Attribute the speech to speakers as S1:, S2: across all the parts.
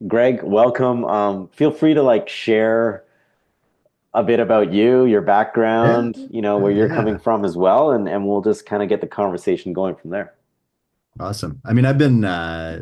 S1: Greg, welcome. Feel free to share a bit about you, your
S2: Yeah,
S1: background, where you're coming
S2: yeah.
S1: from as well, and we'll just kind of get the conversation going from there.
S2: Awesome. I mean, I've been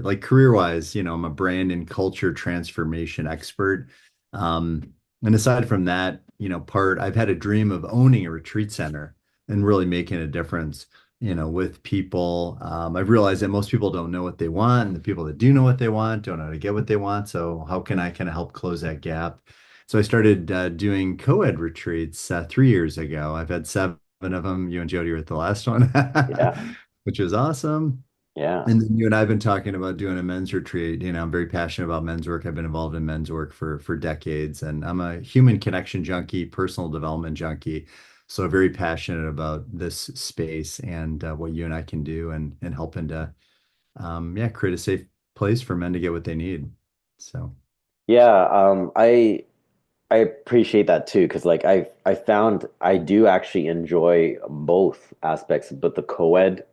S2: like career-wise, I'm a brand and culture transformation expert. And aside from that, I've had a dream of owning a retreat center and really making a difference, with people. I've realized that most people don't know what they want, and the people that do know what they want don't know how to get what they want. So how can I kind of help close that gap? So I started doing co-ed retreats 3 years ago. I've had seven of them. You and Jody were at the last one,
S1: Yeah,
S2: which was awesome.
S1: yeah.
S2: And then you and I have been talking about doing a men's retreat. I'm very passionate about men's work. I've been involved in men's work for decades, and I'm a human connection junkie, personal development junkie. So very passionate about this space and what you and I can do and helping to yeah, create a safe place for men to get what they need. So
S1: Yeah, I appreciate that too, because I found I do actually enjoy both aspects, but the co-ed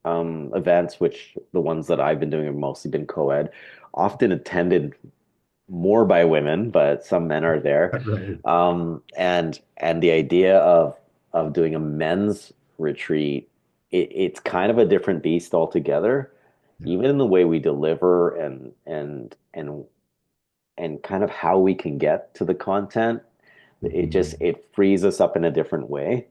S1: events, which the ones that I've been doing have mostly been co-ed, often attended more by women, but some men are there.
S2: right.
S1: And the idea of doing a men's retreat, it's kind of a different beast altogether,
S2: Yeah,
S1: even in the way we deliver and kind of how we can get to the content. It just
S2: mhm.
S1: it frees us up in a different way.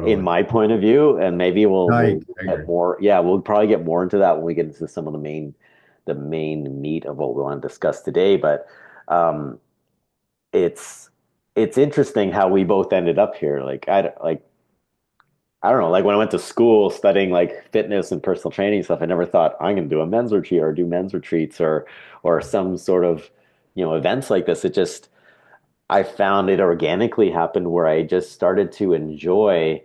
S1: In
S2: Totally.
S1: my point of view, and maybe
S2: No,
S1: we'll
S2: I
S1: get
S2: agree.
S1: more. Yeah, we'll probably get more into that when we get into some of the main meat of what we want to discuss today. But um, it's it's interesting how we both ended up here. I don't know, like when I went to school studying like fitness and personal training stuff, I never thought I'm going to do a men's retreat or do men's retreats or some sort of, events like this. It just I found it organically happened where I just started to enjoy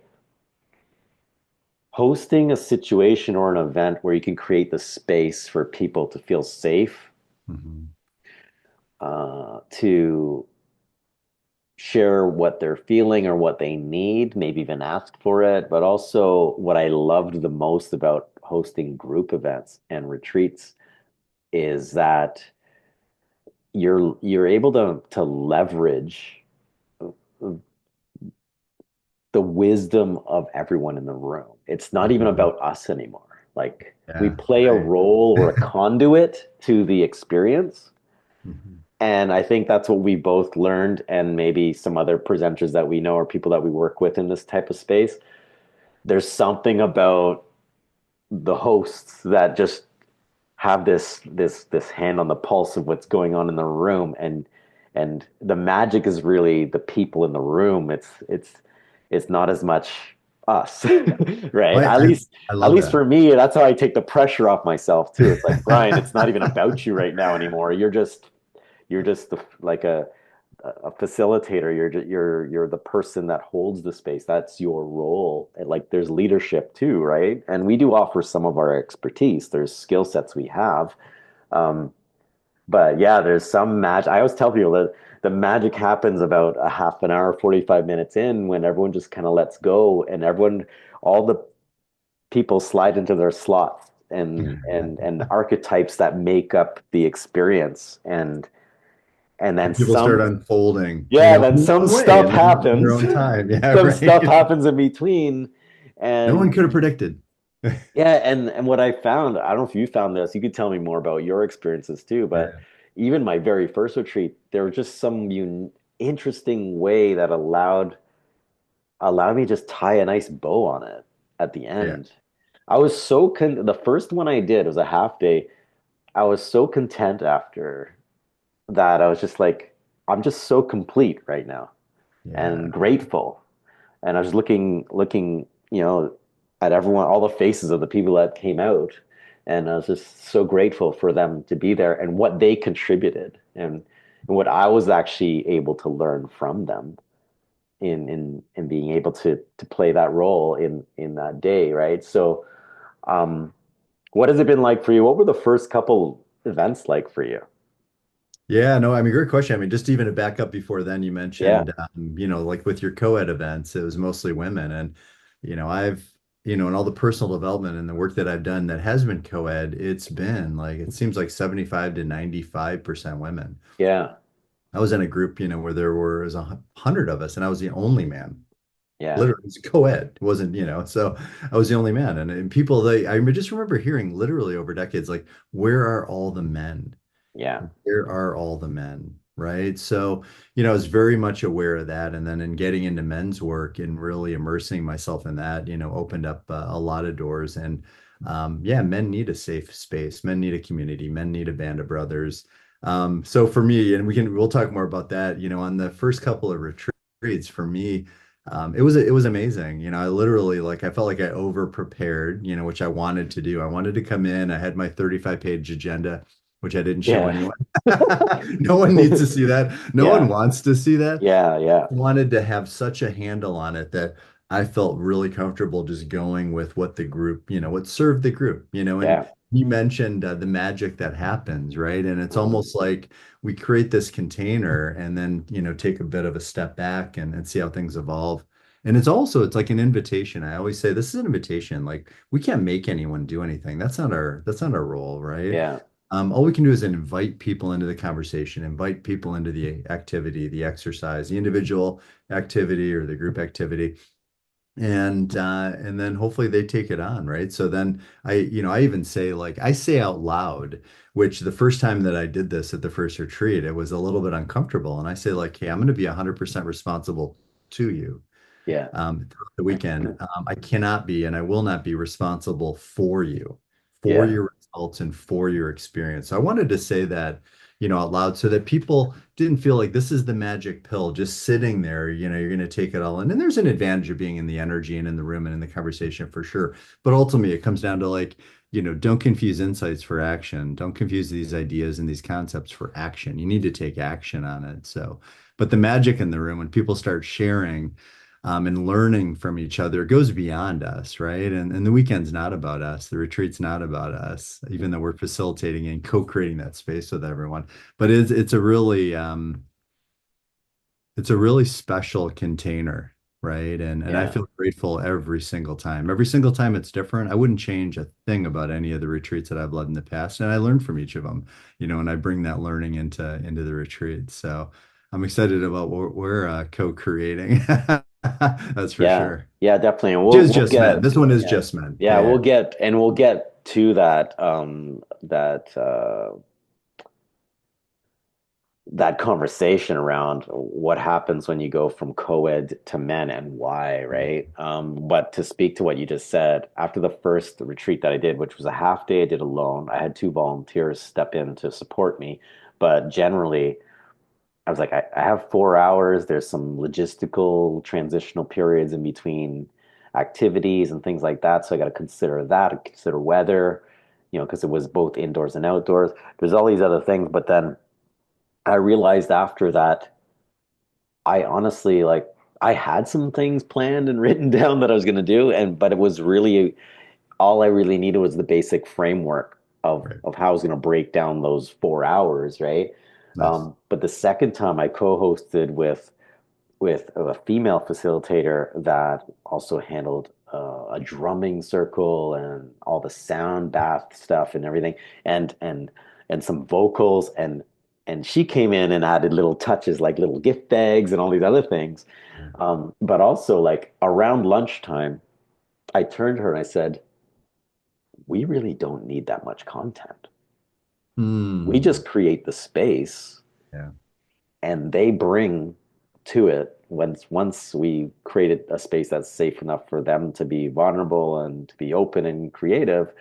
S1: hosting a situation or an event where you can create the space for people to feel safe,
S2: Mhm.
S1: to share what they're feeling or what they need, maybe even ask for it. But also, what I loved the most about hosting group events and retreats is that you're able to leverage the wisdom of everyone in the room. It's not even
S2: Mhm.
S1: about us anymore. Like we
S2: Yeah,
S1: play a
S2: right.
S1: role or a conduit to the experience.
S2: Mhm.
S1: And I think that's what we both learned, and maybe some other presenters that we know or people that we work with in this type of space. There's something about the hosts that just have this hand on the pulse of what's going on in the room, and the magic is really the people in the room. It's not as much us, right?
S2: I,
S1: at
S2: I
S1: least
S2: I
S1: at
S2: love
S1: least
S2: that.
S1: for me, that's how I take the pressure off myself too. It's like, Brian, it's not even about you right now anymore. You're just like a facilitator. You're the person that holds the space. That's your role. And like there's leadership too, right? And we do offer some of our expertise. There's skill sets we have. Um, but yeah, there's some magic. I always tell people that the magic happens about a half an hour, 45 minutes in when everyone just kind of lets go and all the people slide into their slots and archetypes that make up the experience. And then
S2: People start
S1: some
S2: unfolding,
S1: Yeah,
S2: in
S1: then
S2: their
S1: some
S2: own way
S1: stuff
S2: and in their
S1: happens.
S2: own time. Yeah,
S1: Some stuff
S2: right.
S1: happens in between.
S2: No one
S1: And
S2: could have predicted.
S1: yeah, and what I found, I don't know if you found this, you could tell me more about your experiences too, but
S2: Yeah,
S1: even my very first retreat, there was just some interesting way that allowed me to just tie a nice bow on it at the
S2: yeah,
S1: end. I was the first one I did was a half day. I was so content after that. I was just like, I'm just so complete right now and
S2: yeah.
S1: grateful. And I was looking, at everyone, all the faces of the people that came out, and I was just so grateful for them to be there and what they contributed and what I was actually able to learn from them in being able to play that role in that day, right? So, um, what has it been like for you? What were the first couple events like for you?
S2: Yeah, no, I mean, great question. I mean, just even to back up before then, you
S1: Yeah,
S2: mentioned, like with your co-ed events, it was mostly women. And, I've and all the personal development and the work that I've done that has been co-ed, it's been like, it seems like 75 to 95% women.
S1: Yeah.
S2: I was in a group, where there was 100 of us and I was the only man.
S1: Yeah.
S2: Literally, it was co-ed. It wasn't, so I was the only man. And people, I just remember hearing literally over decades, like, where are all the men?
S1: Yeah.
S2: Where are all the men? Right. So, I was very much aware of that. And then in getting into men's work and really immersing myself in that, opened up a lot of doors. And yeah, men need a safe space. Men need a community. Men need a band of brothers. So for me, and we'll talk more about that, on the first couple of retreats for me, it was amazing. I literally, like, I felt like I over prepared, which I wanted to do. I wanted to come in. I had my 35-page agenda, which I didn't show
S1: Yeah.
S2: anyone. No one needs to see that. No one
S1: Yeah.
S2: wants to see that.
S1: Yeah. Yeah.
S2: Wanted to have such a handle on it that I felt really comfortable just going with what the group, what served the group, and
S1: Yeah.
S2: you mentioned the magic that happens, right? And it's
S1: Mhm.
S2: almost like we create this container and then, take a bit of a step back and see how things evolve. And it's like an invitation. I always say this is an invitation. Like, we can't make anyone do anything. That's not our role, right?
S1: Yeah.
S2: All we can do is invite people into the conversation, invite people into the activity, the exercise, the individual activity or the group activity, and then hopefully they take it on, right? So then I even say, like, I say out loud, which the first time that I did this at the first retreat, it was a little bit uncomfortable, and I say, like, hey, I'm going to be 100% responsible to you
S1: Yeah.
S2: throughout the weekend. I cannot be and I will not be responsible for you, for
S1: Yeah.
S2: your results and for your experience. So I wanted to say that, out loud so that people didn't feel like this is the magic pill just sitting there, you're going to take it all in. And there's an advantage of being in the energy and in the room and in the conversation for sure. But ultimately, it comes down to, like, don't confuse insights for action. Don't confuse these ideas and these concepts for action. You need to take action on it. So, but the magic in the room, when people start sharing, and learning from each other goes beyond us, right? And the weekend's not about us. The retreat's not about us, even though we're facilitating and co-creating that space with everyone. But it's a really special container, right? And I
S1: Yeah.
S2: feel grateful every single time. Every single time it's different. I wouldn't change a thing about any of the retreats that I've led in the past. And I learned from each of them, and I bring that learning into the retreat. So I'm excited about what we're co-creating. That's for
S1: Yeah.
S2: sure.
S1: Yeah, definitely. And
S2: Which
S1: we'll
S2: is
S1: we'll
S2: just men.
S1: get
S2: This one is
S1: yeah.
S2: just men.
S1: Yeah,
S2: Yeah, yeah.
S1: we'll get to that conversation around what happens when you go from co-ed to men and why, right? But to speak to what you just said, after the first retreat that I did, which was a half day I did alone, I had two volunteers step in to support me. But generally, I was like, I have 4 hours. There's some logistical transitional periods in between activities and things like that. So I got to consider that, consider weather, because it was both indoors and outdoors. There's all these other things. But then I realized after that, I honestly, like, I had some things planned and written down that I was going to do, but it was really all I really needed was the basic framework of
S2: Right.
S1: of how I was going to break down those 4 hours, right?
S2: Nice.
S1: But the second time I co-hosted with a female facilitator that also handled a drumming circle and all the sound bath stuff and everything, and some vocals, and she came in and added little touches like little gift bags and all these other things.
S2: Yeah.
S1: But also, like, around lunchtime, I turned to her and I said, "We really don't need that much content. We
S2: Hmm.
S1: just create the space
S2: Yeah.
S1: and they bring to it once we created a space that's safe enough for them to be vulnerable and to be open and creative,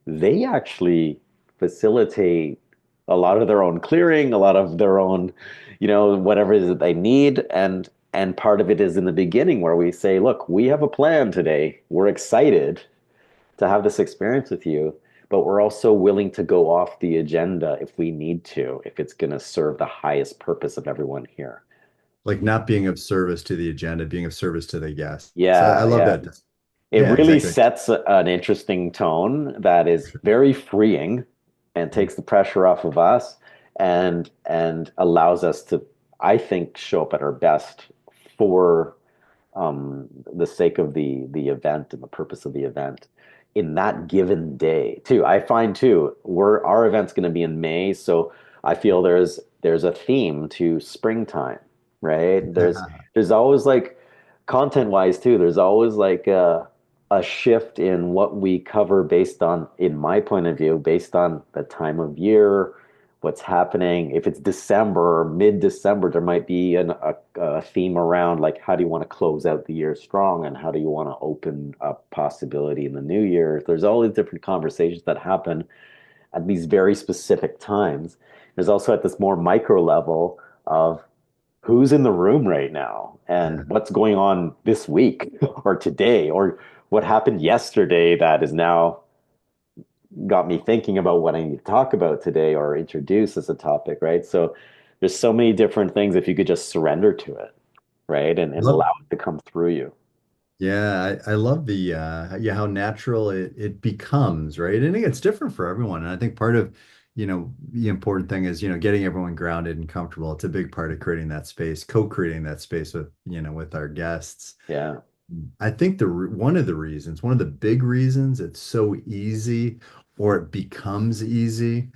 S1: they actually facilitate a lot of their own clearing, a lot of their own, whatever it is that they need. And part of it is in the beginning where we say, look, we have a plan today. We're excited to have this experience with you, but we're also willing to go off the agenda if we need to, if it's going to serve the highest purpose of everyone here."
S2: Like, not being of service to the agenda, being of service to the guests. I
S1: Yeah,
S2: love
S1: yeah.
S2: that.
S1: It
S2: Yeah,
S1: really
S2: exactly.
S1: sets an interesting tone that is very freeing and
S2: Yeah.
S1: takes the pressure off of us and allows us to, I think, show up at our best for the sake of the event and the purpose of the event in that given day too. I find too, our event's going to be in May, so I feel there's a theme to springtime, right? There's always like content wise too. There's always like a shift in what we cover based on, in my point of view, based on the time of year, what's happening. If it's December or mid-December, there might be a theme around like how do you want to close out the year strong and how do you want to open up possibility in the new year. There's all these different conversations that happen at these very specific times. There's also at this more micro level of who's in the room right now and
S2: Yeah.
S1: what's going on this week or today or what happened yesterday that is now got me thinking about what I need to talk about today or introduce as a topic, right? So there's so many different things if you could just surrender to it, right? And
S2: Love,
S1: allow it to come through you.
S2: yeah, I love the yeah, how natural it becomes, right? And it's different for everyone. And I think part of, the important thing is, getting everyone grounded and comfortable. It's a big part of creating that space, co-creating that space with, with our guests.
S1: Yeah.
S2: I think one of the reasons, one of the big reasons it's so easy or it becomes easy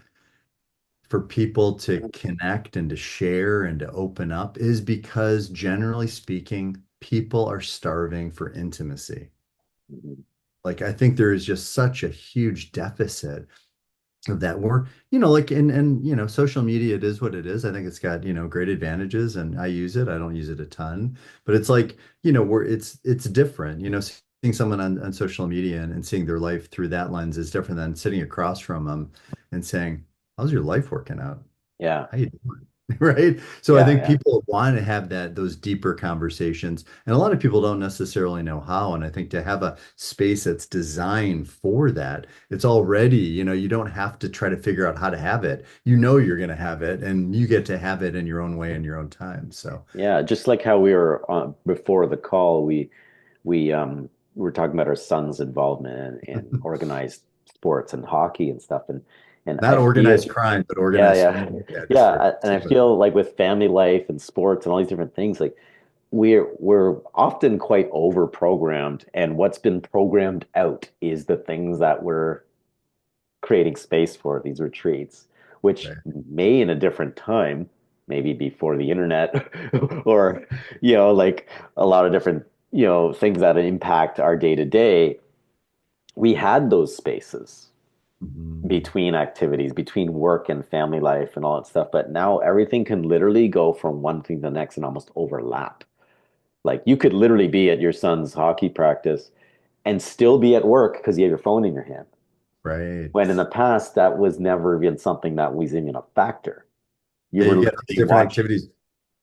S2: for people to connect and to share and to open up is because generally speaking, people are starving for intimacy.
S1: Mhm.
S2: Like I think there is just such a huge deficit of that. We're, like and social media, it is what it is. I think it's got, great advantages and I use it. I don't use it a ton, but it's like, where it's different, seeing someone on social media and seeing their life through that lens is different than sitting across from them and saying, how's your life working out?
S1: Yeah.
S2: How you doing? Right? So I
S1: Yeah.
S2: think
S1: Yeah.
S2: people want to have those deeper conversations, and a lot of people don't necessarily know how. And I think to have a space that's designed for that, it's already, you don't have to try to figure out how to have it. You know you're going to have it, and you get to have it in your own way in your own time. So
S1: Yeah. Just like how we were on before the call, we were talking about our son's involvement in organized sports and hockey and stuff. And I
S2: not
S1: feel
S2: organized crime, but
S1: yeah,
S2: organized
S1: yeah.
S2: sport. Yeah, just for
S1: Yeah, and I feel like with family life and sports and all these different things, like we're often quite over programmed, and what's been programmed out is the things that we're creating space for these retreats, which
S2: right.
S1: may in a different time, maybe before the internet, or like a lot of different things that impact our day to day. We had those spaces
S2: Mhm.
S1: between activities, between work and family life and all that stuff. But now everything can literally go from one thing to the next and almost overlap. Like you could literally be at your son's hockey practice and still be at work because you have your phone in your hand. When in
S2: Right.
S1: the past, that was never even something that was even a factor. You
S2: Yeah,
S1: were
S2: you've got these
S1: literally
S2: different
S1: watching.
S2: activities,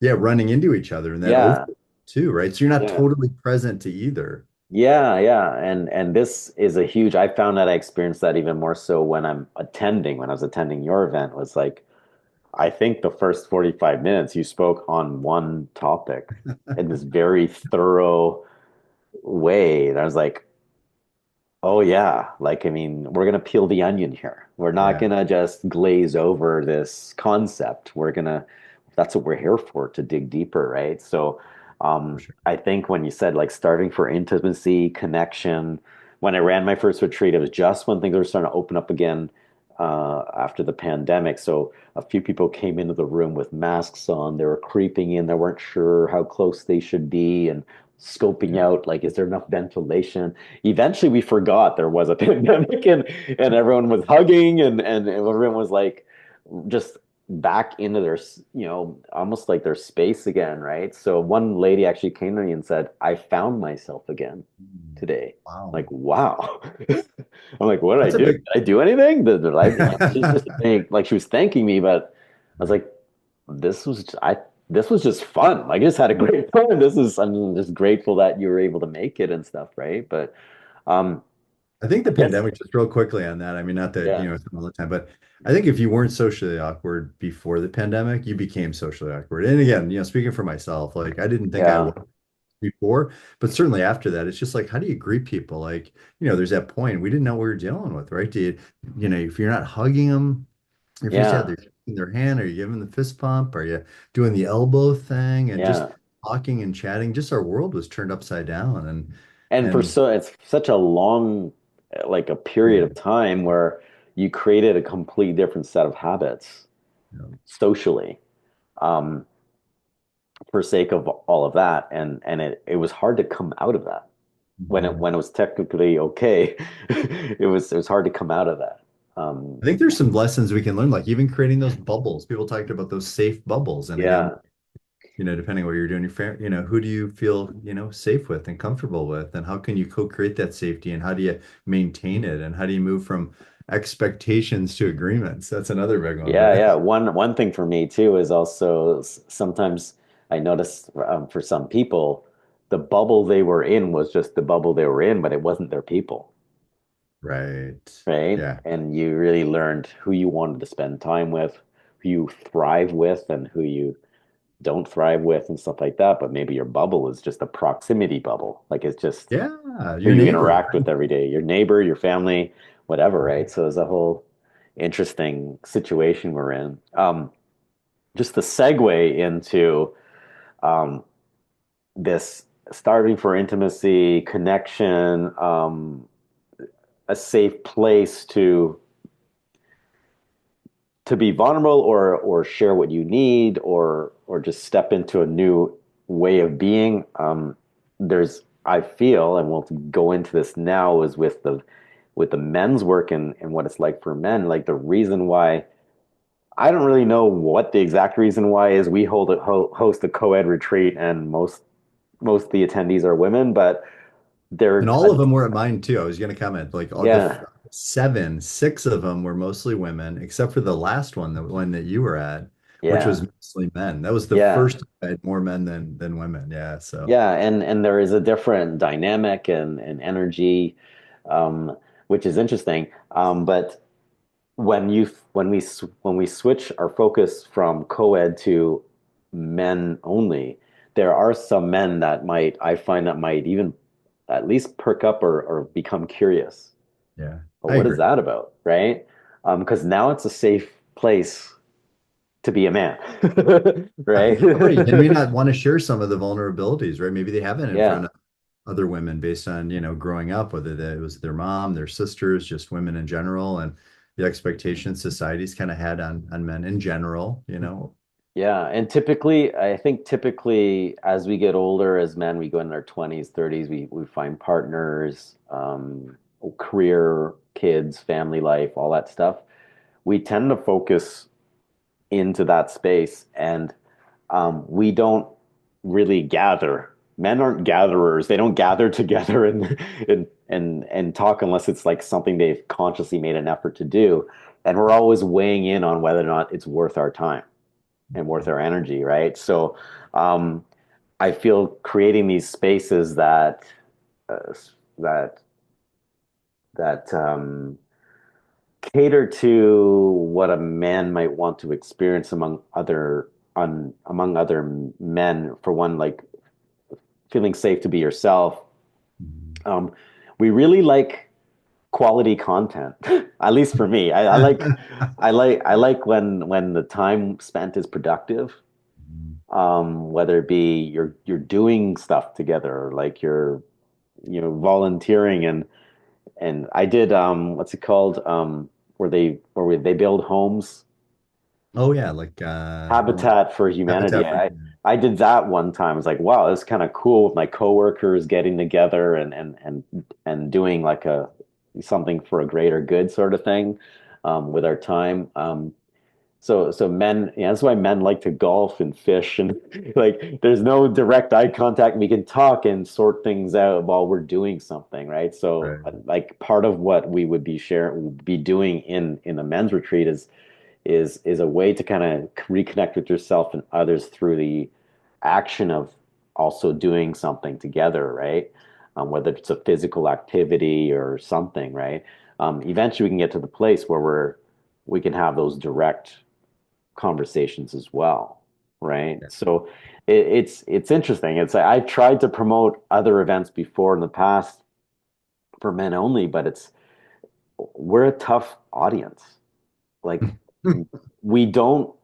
S2: yeah, running into each other and that over
S1: Yeah,
S2: too, right? So you're not
S1: yeah.
S2: totally present to either.
S1: Yeah, yeah. And this is a huge, I found that I experienced that even more so when I was attending your event was like I think the first 45 minutes you spoke on one topic in this very thorough way. And I was like, oh yeah, like I mean, we're gonna peel the onion here. We're not
S2: Yeah,
S1: gonna just glaze over this concept. That's what we're here for, to dig deeper, right? So
S2: for sure.
S1: I think when you said like starving for intimacy, connection, when I ran my first retreat, it was just when things were starting to open up again after the pandemic. So a few people came into the room with masks on. They were creeping in. They weren't sure how close they should be and scoping
S2: Yeah.
S1: out like, is there enough ventilation? Eventually we forgot there was a pandemic and everyone was hugging and everyone was like just back into their almost like their space again, right? So one lady actually came to me and said, I found myself again
S2: Mm.
S1: today.
S2: Wow.
S1: Like, wow. I'm like, what did I
S2: That's a
S1: do? Did
S2: big
S1: I do anything? She's just saying, like she was thanking me, but I was like, this was I this was just fun. Like I just had a great time. I'm just grateful that you were able to make it and stuff, right? But um
S2: I think the
S1: yes,
S2: pandemic, just real quickly on that. I mean, not that,
S1: yeah,
S2: it's all the time, but I think if you weren't socially awkward before the pandemic, you became socially awkward. And again, speaking for myself, like I didn't think I
S1: yeah,
S2: was before, but certainly after that, it's just like, how do you greet people? Like, there's that point we didn't know what we were dealing with, right? If you're not hugging them, if you just have
S1: yeah,
S2: their in their hand, are you giving the fist pump? Are you doing the elbow thing? And just
S1: yeah,
S2: talking and chatting, just our world was turned upside down.
S1: And for
S2: And
S1: so it's such a long, like a period
S2: yeah,
S1: of time where you created a complete different set of habits
S2: yeah.
S1: socially, um, for sake of all of that. And it was hard to come out of that
S2: Mhm.
S1: when it was technically okay. It was hard to come out of that. Um,
S2: I think there's some lessons we can learn, like even creating those bubbles. People talked about those safe bubbles. And again,
S1: yeah,
S2: depending on what you're doing, who do you feel, safe with and comfortable with, and how can you co-create that safety, and how do you maintain it, and how do you move from expectations to agreements? That's another big one,
S1: yeah,
S2: right?
S1: yeah. One thing for me too is also sometimes I notice, for some people, the bubble they were in was just the bubble they were in, but it wasn't their people.
S2: Right.
S1: Right?
S2: Yeah.
S1: And you really learned who you wanted to spend time with, who you thrive with, and who you don't thrive with, and stuff like that. But maybe your bubble is just a proximity bubble. Like it's just
S2: Yeah.
S1: who
S2: Your
S1: you
S2: neighbor,
S1: interact
S2: right?
S1: with every day, your neighbor, your family, whatever, right? So it's a whole interesting situation we're in. Just the segue into, um, this starving for intimacy, connection, a safe place to be vulnerable, or share what you need, or just step into a new way of being. There's I feel, and we'll go into this now, is with the men's work, and what it's like for men. Like the reason why, I don't really know what the exact reason why is. We host a co-ed retreat, and most of the attendees are women, but
S2: And
S1: they're
S2: all of them were at mine too. I was going to comment, like all
S1: yeah,
S2: seven, six of them were mostly women, except for the last one, the one that you were at, which
S1: yeah,
S2: was mostly men. That was the
S1: yeah.
S2: first time I had more men than women. Yeah. So,
S1: Yeah, and there is a different dynamic and energy, um, which is interesting. But when we switch our focus from co-ed to men only, there are some men that might I find that might even at least perk up, or become curious.
S2: yeah,
S1: Well,
S2: I
S1: what is
S2: agree.
S1: that about, right? Because now it's a safe place to be a man, right?
S2: Right. And may not want to share some of the vulnerabilities, right? Maybe they haven't in front
S1: Yeah.
S2: of other women based on, growing up, whether it was their mom, their sisters, just women in general, and the expectations society's kind of had on men in general.
S1: Yeah, and I think typically as we get older as men, we go in our 20s, 30s, we find partners, career, kids, family life, all that stuff. We tend to focus into that space, and we don't really gather. Men aren't gatherers. They don't gather together and talk unless it's like something they've consciously made an effort to do. And we're always weighing in on whether or not it's worth our time and worth our energy, right? So, um, I feel creating these spaces uh, that that cater to what a man might want to experience among other men. For one, like feeling safe to be yourself.
S2: Mhm.
S1: Um, we really like quality content, at least for me. I like when the time spent is productive, whether it be you're doing stuff together, or like you're volunteering. And I did, what's it called, where they build homes,
S2: Oh yeah, like
S1: Habitat for Humanity.
S2: Habitat for
S1: I did that one time. It's like, wow, this is kind of cool, with my coworkers getting together and doing like a something for a greater good sort of thing, with our time. So men, yeah, that's why men like to golf and fish, and like there's no direct eye contact. We can talk and sort things out while we're doing something, right? So
S2: right.
S1: like part of what we would be doing in a men's retreat is a way to kind of reconnect with yourself and others through the action of also doing something together, right? Whether it's a physical activity or something, right? Eventually we can get to the place where we can have those direct conversations as well, right?
S2: Yeah.
S1: So it's interesting. It's I've tried to promote other events before in the past for men only, but we're a tough audience. Like we don't.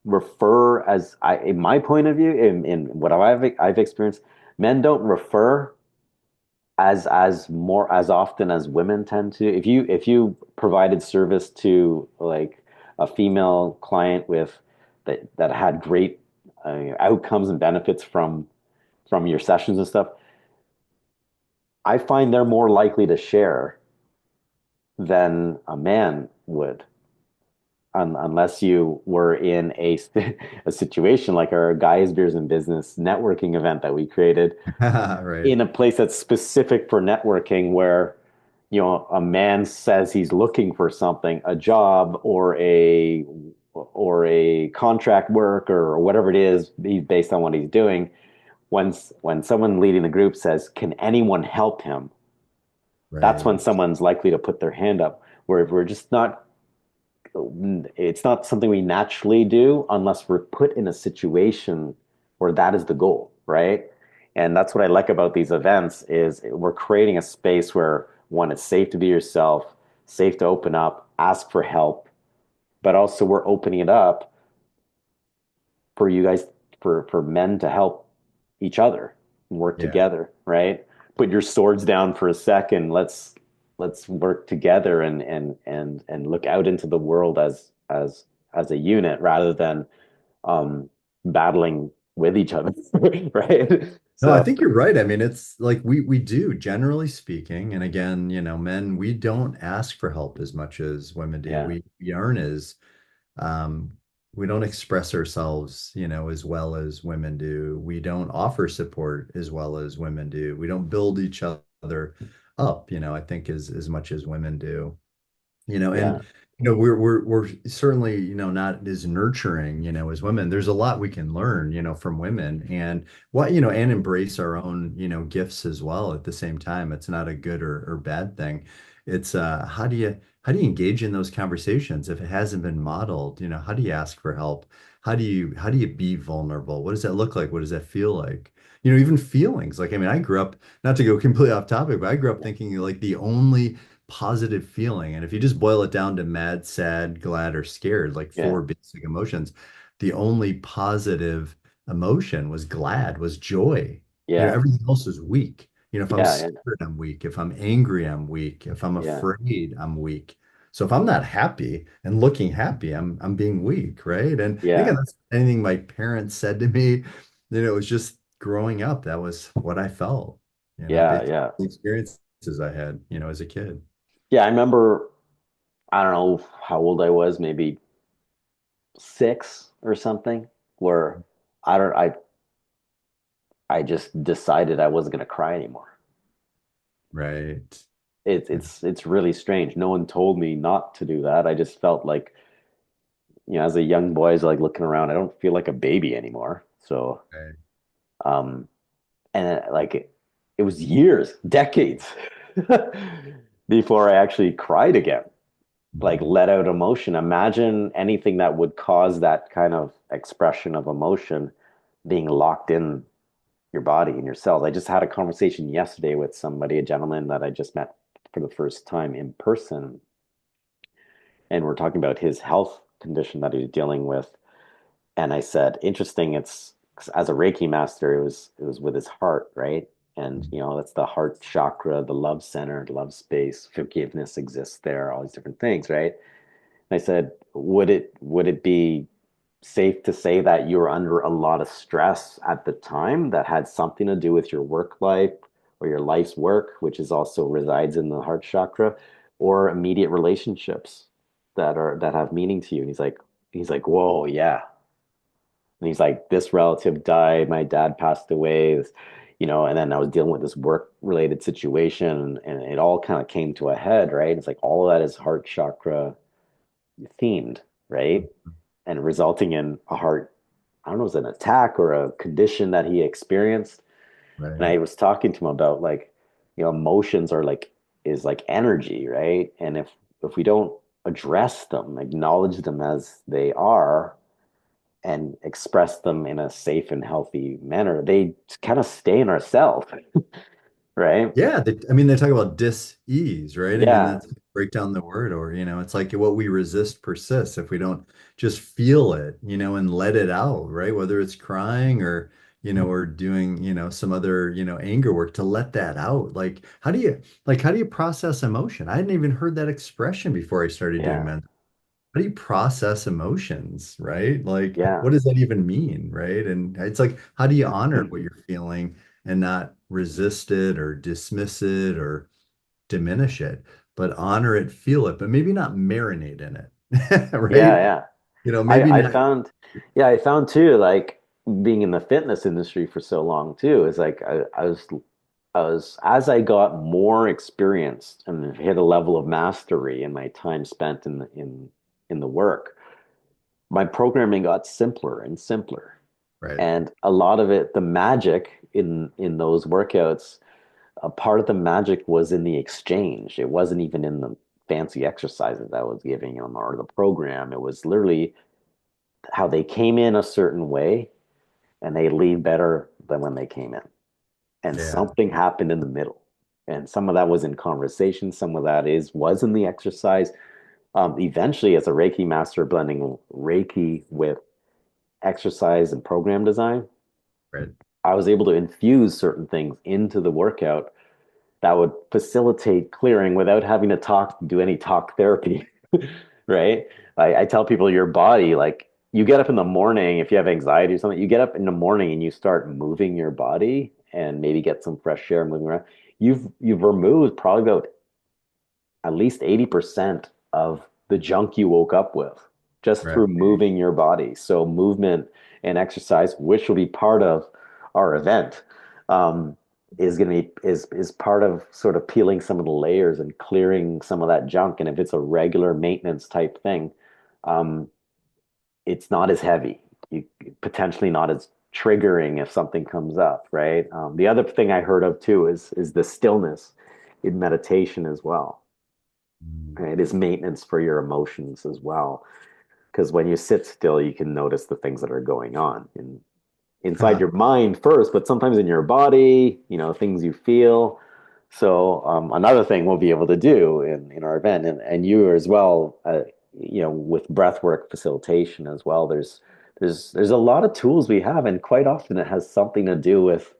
S1: refer as in my point of view, in what I've experienced, men don't refer as more as often as women tend to. If you provided service to like a female client with that had great outcomes and benefits from your sessions and stuff, I find they're more likely to share than a man would, unless you were in a situation like our Guys Beers and Business networking event that we created
S2: Right.
S1: in a place that's specific for networking, where a man says he's looking for something, a job or a contract work or whatever it is, based on what he's doing. When someone leading the group says, "Can anyone help him?" That's when
S2: Right.
S1: someone's likely to put their hand up. Where if we're just not, it's not something we naturally do unless we're put in a situation where that is the goal, right? And that's what I like about these events is we're creating a space where one, it's safe to be yourself, safe to open up, ask for help, but also we're opening it up for you guys, for men to help each other and work
S2: Yeah.
S1: together, right? Put your swords down for a second. Let's work together and look out into the world as a unit rather than um battling with each other, right?
S2: No, I
S1: So
S2: think you're right. I mean, it's like we do, generally speaking. And again, men, we don't ask for help as much as women do.
S1: yeah,
S2: We aren't as um we don't express ourselves, as well as women do. We don't offer support as well as women do. We don't build each other up, I think as much as women do. And
S1: yeah,
S2: we're certainly, not as nurturing, as women. There's a lot we can learn, from women, and and embrace our own, gifts as well at the same time. It's not a good or bad thing. It's how do you engage in those conversations if it hasn't been modeled? How do you ask for help? How do you be vulnerable? What does that look like? What does that feel like? Even feelings. Like, I mean, I grew up, not to go completely off topic, but I grew up thinking like the only positive feeling. And if you just boil it down to mad, sad, glad, or scared, like
S1: yeah,
S2: four basic emotions, the only positive emotion was glad, was joy.
S1: yeah,
S2: Everything else is weak. If I'm
S1: yeah,
S2: scared, I'm weak. If I'm angry, I'm weak. If I'm
S1: yeah,
S2: afraid, I'm weak. So if I'm not happy and looking happy, I'm being weak, right? And again,
S1: yeah,
S2: that's anything my parents said to me. It was just growing up. That was what I felt,
S1: yeah,
S2: based on
S1: yeah,
S2: the experiences I had, as a kid.
S1: yeah. I remember, I don't know how old I was, maybe 6 or something, where I don't I just decided I wasn't going to cry anymore.
S2: Right.
S1: It's really strange. No one told me not to do that. I just felt like, as a young boy, I was like looking around, I don't feel like a baby anymore. So,
S2: Right.
S1: um, and like it was years, decades before I actually cried again, like
S2: Mhm.
S1: let out emotion. Imagine anything that would cause that kind of expression of emotion being locked in your body and your cells. I just had a conversation yesterday with somebody, a gentleman that I just met for the first time in person, and we're talking about his health condition that he's dealing with. And I said, interesting. It's as a Reiki master, it was with his heart, right? And that's the heart chakra, the love center, the love space. Forgiveness exists there. All these different things, right? And I said, would it be safe to say that you were under a lot of stress at the time that had something to do with your work life or your life's work, which is also resides in the heart chakra, or immediate relationships that have meaning to you? And he's like, whoa, yeah. And he's like, this relative died, my dad passed away, and then I was dealing with this work related situation, and it all kind of came to a head, right? It's like all of that is heart chakra themed, right? And resulting in a heart, I don't know, it was an attack or a condition that he experienced. And
S2: Right.
S1: I was talking to him about like, emotions are like is like energy, right? And if we don't address them, acknowledge them as they are, and express them in a safe and healthy manner, they kind of stay in ourselves. right?
S2: Yeah, I mean, they talk about dis-ease, right? I mean,
S1: Yeah,
S2: that's break down the word, or, it's like what we resist persists if we don't just feel it, and let it out, right? Whether it's crying or, or doing, some other, anger work to let that out. How do you process emotion? I hadn't even heard that expression before I started doing
S1: yeah,
S2: mental. How do you process emotions, right? Like,
S1: yeah,
S2: what does that even mean, right? And it's like, how do you honor what you're feeling and not resist it or dismiss it or diminish it, but honor it, feel it, but maybe not marinate in it,
S1: yeah,
S2: right?
S1: yeah.
S2: Maybe
S1: I
S2: not.
S1: found, yeah, I found too, like being in the fitness industry for so long too, is like as I got more experienced and hit a level of mastery in my time spent in the work, my programming got simpler and simpler.
S2: Right.
S1: And a lot of it, the magic in those workouts, a part of the magic was in the exchange. It wasn't even in the fancy exercises I was giving them or the program. It was literally how they came in a certain way and they leave better than when they came in. And
S2: Yeah.
S1: something happened in the middle. And some of that was in conversation, some of that was in the exercise. Eventually, as a Reiki master, blending Reiki with exercise and program design,
S2: Right.
S1: I was able to infuse certain things into the workout that would facilitate clearing without having to do any talk therapy, right? I tell people your body, like you get up in the morning, if you have anxiety or something, you get up in the morning and you start moving your body and maybe get some fresh air moving around. You've removed probably about at least 80% of the junk you woke up with just
S2: Right.
S1: through moving your body. So movement and exercise, which will be part of our event, is going to be is part of sort of peeling some of the layers and clearing some of that junk. And if it's a regular maintenance type thing, um, it's not as heavy. You potentially not as triggering if something comes up, right? The other thing I heard of too is the stillness in meditation as well.
S2: Mm.
S1: Right? It is maintenance for your emotions as well. Because when you sit still, you can notice the things that are going on inside your mind first, but sometimes in your body, things you feel. So another thing we'll be able to do in our event, and you as well, with breathwork facilitation as well. There's a lot of tools we have, and quite often it has something to do with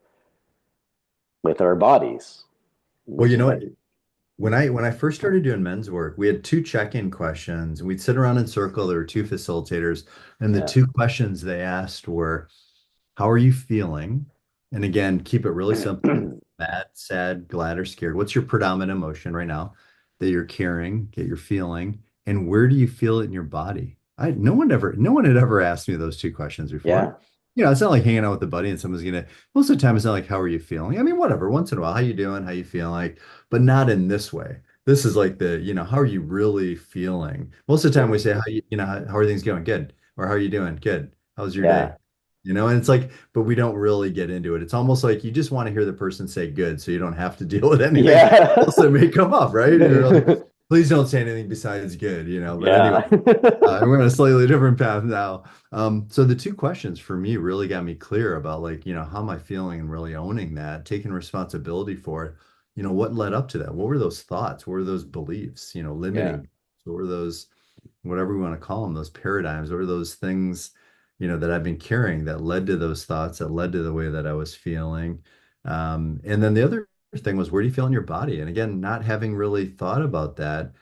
S1: our bodies,
S2: Well,
S1: which
S2: you
S1: is
S2: know
S1: like,
S2: what? When I first started doing men's work, we had two check-in questions. We'd sit around in circle. There were two facilitators, and the
S1: yeah,
S2: two questions they asked were, "How are you feeling?" And again, keep it really simple. Mad, sad, glad, or scared. What's your predominant emotion right now that you're carrying, that you're feeling, and where do you feel it in your body? No one had ever asked me those two questions before.
S1: yeah,
S2: It's not like hanging out with a buddy and someone's gonna, most of the time it's not like, how are you feeling? I mean, whatever, once in a while, how you doing? How you feeling? Like, but not in this way. This is like how are you really feeling? Most of the time
S1: yeah,
S2: we say, how are things going? Good. Or how are you doing? Good. How's your day?
S1: yeah,
S2: And it's like, but we don't really get into it. It's almost like you just want to hear the person say good, so you don't have to deal with anything
S1: yeah,
S2: else that may come up, right? You're like, please don't say anything besides good. But anyway,
S1: yeah,
S2: we're on a slightly different path now. So the two questions for me really got me clear about like, how am I feeling and really owning that, taking responsibility for it. What led up to that? What were those thoughts? What were those beliefs,
S1: yeah,
S2: limiting? What were those, whatever we want to call them, those paradigms? What were those things, that I've been carrying that led to those thoughts, that led to the way that I was feeling? And then the other thing was, where do you feel in your body? And again, not having really thought about that,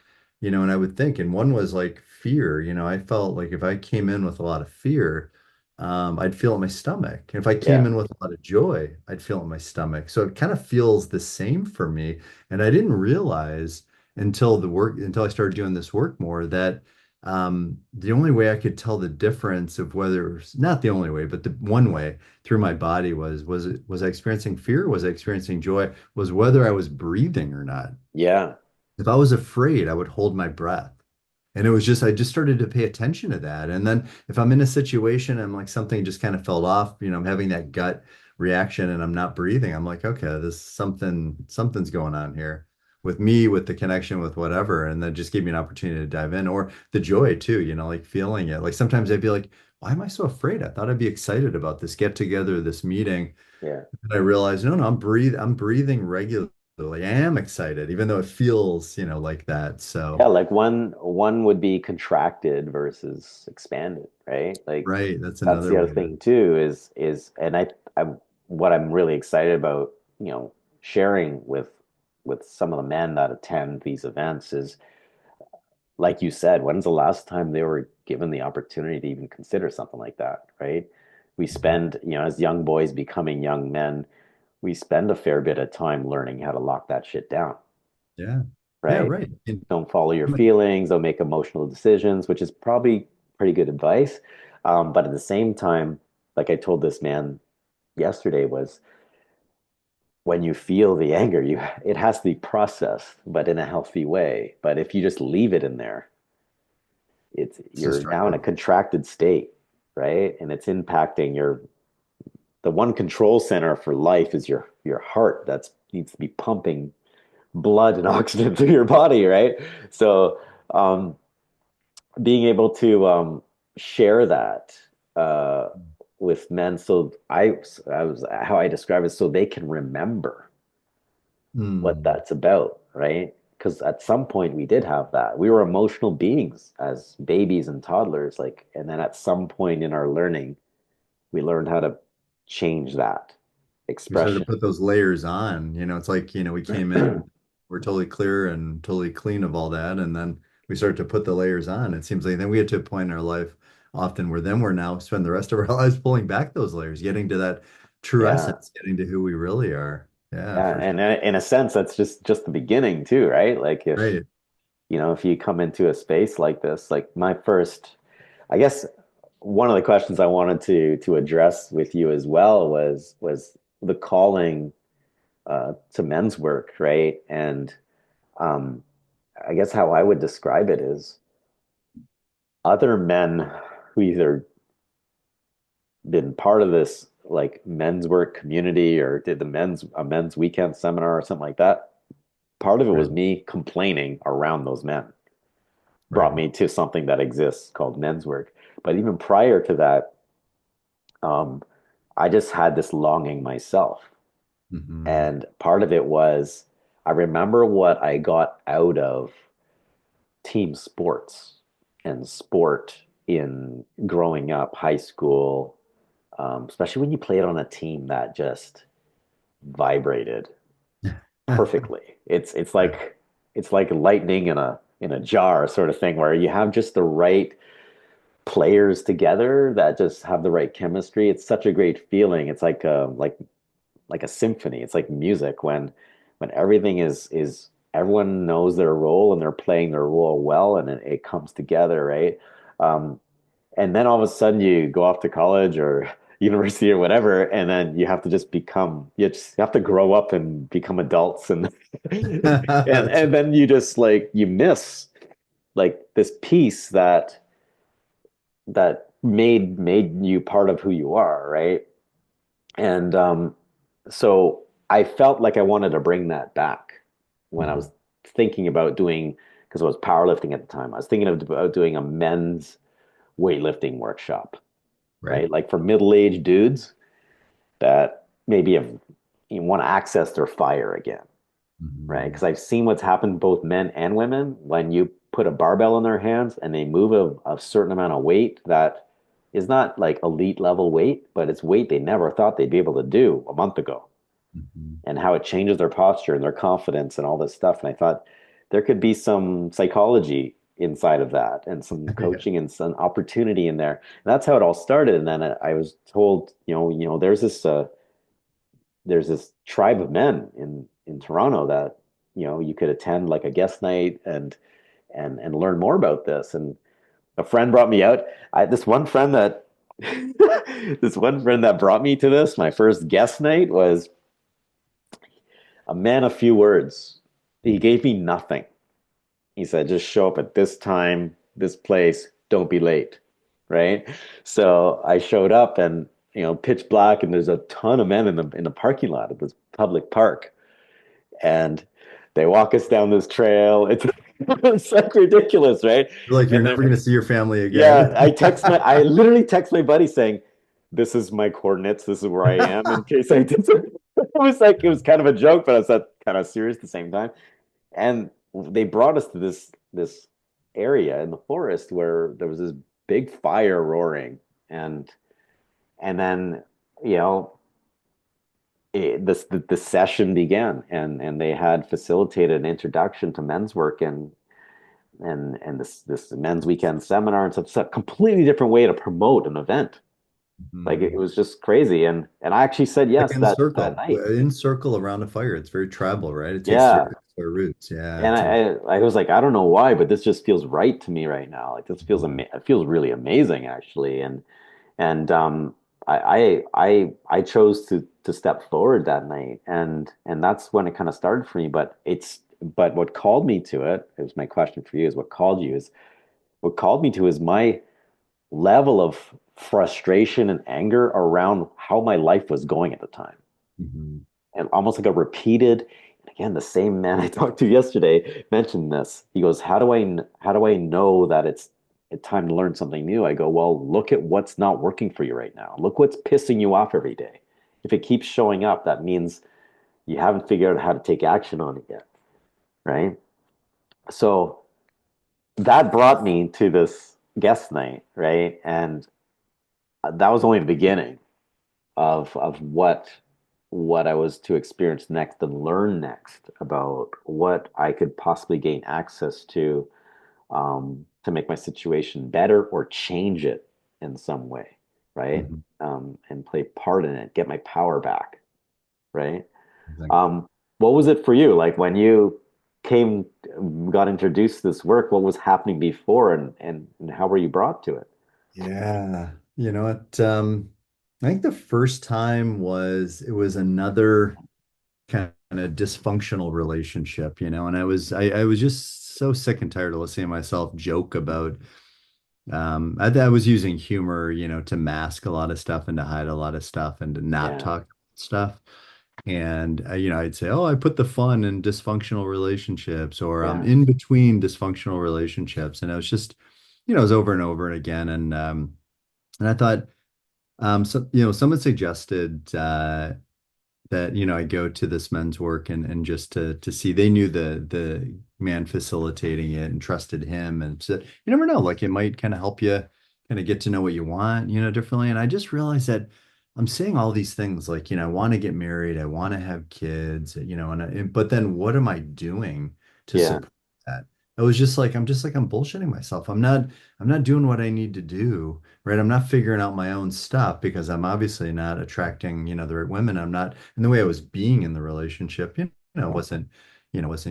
S2: and I would think, and one was like fear. I felt like if I came in with a lot of fear, I'd feel it in my stomach. And if I came
S1: yeah,
S2: in with a lot of joy, I'd feel it in my stomach. So it kind of feels the same for me. And I didn't realize until I started doing this work more that the only way I could tell the difference of whether, not the only way, but the one way through my body was I experiencing fear? Was I experiencing joy? Was whether I was breathing or not.
S1: yeah,
S2: If I was afraid, I would hold my breath. And I just started to pay attention to that. And then if I'm in a situation and like something just kind of fell off, I'm having that gut reaction and I'm not breathing, I'm like, okay, something's going on here. with me, with the connection, with whatever, and then just gave me an opportunity to dive in, or the joy too, like feeling it. Like sometimes I'd be like, why am I so afraid? I thought I'd be excited about this get together, this meeting.
S1: Yeah.
S2: And I realized, no, no, I'm breathing regularly. I am excited, even though it feels, like that.
S1: Yeah,
S2: So,
S1: like one would be contracted versus expanded, right? Like
S2: right, that's
S1: that's
S2: another
S1: the other
S2: way to.
S1: thing too is and I'm what I'm really excited about, sharing with some of the men that attend these events is like you said, when's the last time they were given the opportunity to even consider something like that, right? We spend, as young boys becoming young men, we spend a fair bit of time learning how to lock that shit down,
S2: Yeah, yeah,
S1: right?
S2: right. And
S1: Don't follow your feelings, don't make emotional decisions, which is probably pretty good advice. But at the same time, like I told this man yesterday, was when you feel the anger, it has to be processed, but in a healthy way. But if you just leave it in there,
S2: it's
S1: you're now in a
S2: destructive.
S1: contracted state, right? And it's impacting the one control center for life is your heart that needs to be pumping blood and oxygen through your body, right? So um, being able to share that uh, with men, so I was how I describe it, so they can remember what
S2: Hmm.
S1: that's about, right? Because at some point we did have that. We were emotional beings as babies and toddlers, like, and then at some point in our learning, we learned how to change that
S2: We started to
S1: expression.
S2: put those layers on. It's like, we came in, we're totally clear and totally clean of all that. And then we start to put the layers on. It seems like then we get to a point in our life often where then we're now spend the rest of our lives pulling back those layers, getting to that true
S1: Yeah.
S2: essence, getting to who we really are. Yeah,
S1: Yeah,
S2: for
S1: and
S2: sure.
S1: in a sense, that's just the beginning too, right? Like if
S2: Right.
S1: if you come into a space like this, like my first, I guess one of the questions I wanted to address with you as well was the calling to men's work, right? And um, I guess how I would describe it is other men who either been part of this like men's work community or did a men's weekend seminar or something like that. Part of it
S2: Right.
S1: was me complaining around those men, brought
S2: Right.
S1: me to something that exists called men's work. But even prior to that, um, I just had this longing myself.
S2: Hmm.
S1: And part of it was I remember what I got out of team sports and sport in growing up, high school, especially when you played on a team that just vibrated perfectly. It's like lightning in a jar sort of thing where you have just the right players together that just have the right chemistry. It's such a great feeling. It's like a symphony. It's like music when everything is everyone knows their role and they're playing their role well and it comes together, right? Um, and then all of a sudden you go off to college or university or whatever, and then you just have to grow up and become adults and
S2: That's
S1: and then you just like you miss like this piece that made you part of who you are, right? And so I felt like I wanted to bring that back when I
S2: Mhm.
S1: was thinking about doing, because I was powerlifting at the time. I was thinking about doing a men's weightlifting workshop,
S2: Right.
S1: right? Like for middle-aged dudes that maybe you want to access their fire again, right?
S2: Mhm.
S1: Because I've seen what's happened both men and women when you put a barbell in their hands and they move a certain amount of weight that is not like elite level weight, but it's weight they never thought they'd be able to do a month ago,
S2: Mhm.
S1: and how it changes their posture and their confidence and all this stuff. And I thought there could be some psychology inside of that and some
S2: Yeah.
S1: coaching and some opportunity in there. And that's how it all started. And then I was told, there's this tribe of men in Toronto that you could attend like a guest night and learn more about this. And a friend brought me out. This one friend that this one friend that brought me to this, my first guest night, was a man of few words. He gave me nothing. He said, just show up at this time, this place, don't be late. Right. So I showed up and, pitch black, and there's a ton of men in the parking lot of this public park. And They walk us down this trail. It's like ridiculous, right?
S2: You're like, you're
S1: And
S2: never
S1: then
S2: going to see your family
S1: yeah,
S2: again.
S1: I literally text my buddy saying, "This is my coordinates. This is where I am in case I did." It was like it was kind of a joke, but I was kind of serious at the same time. And they brought us to this area in the forest where there was this big fire roaring, and then you know the session began, and they had facilitated an introduction to men's work and this men's weekend seminar and stuff. It's a completely different way to promote an event. Like it
S2: Mhm.
S1: was just crazy, and I actually said
S2: Like
S1: yes that night.
S2: in circle around a fire. It's very tribal, right? It takes
S1: Yeah,
S2: our roots. Yeah,
S1: and
S2: it's a
S1: I was like, I don't know why, but this just feels right to me right now. Like this feels it feels really amazing actually, and I chose to step forward that night, and that's when it kind of started for me. But what called me to it, it was my question for you is what called me to is my level of frustration and anger around how my life was going at the time.
S2: Mhm.
S1: And almost like a repeated, and again, the same man I talked to yesterday mentioned this. He goes, how do I know that it's time to learn something new? I go, well, look at what's not working for you right now. Look what's pissing you off every day. If it keeps showing up, that means you haven't figured out how to take action on it yet, right? So that brought me to this guest night, right? And that was only the beginning of what I was to experience next and learn next about what I could possibly gain access to make my situation better or change it in some way, right?
S2: Mhm.
S1: And play part in it, get my power back, right?
S2: Exactly.
S1: Um, what was it for you? Like when you came, got introduced to this work, what was happening before and how were you brought to it?
S2: Yeah. You know what? I think the first time was it was another kind of dysfunctional relationship, and I was just so sick and tired of listening to myself joke about I was using humor, to mask a lot of stuff and to hide a lot of stuff and to not
S1: Yeah,
S2: talk about stuff. And I'd say, "Oh, I put the fun in dysfunctional relationships," or I'm
S1: yeah,
S2: in between dysfunctional relationships. And it was just, it was over and over and again. And I thought, so someone suggested that I go to this men's work and just to see they knew the man facilitating it and trusted him, and so you never know, like it might kind of help you kind of get to know what you want, differently. And I just realized that I'm saying all these things like, I want to get married, I want to have kids, but then what am I doing to
S1: yeah,
S2: support that? I was just like, I'm bullshitting myself. I'm not doing what I need to do, right? I'm not figuring out my own stuff because I'm obviously not attracting, the right women. I'm not, and the way I was being in the relationship, wasn't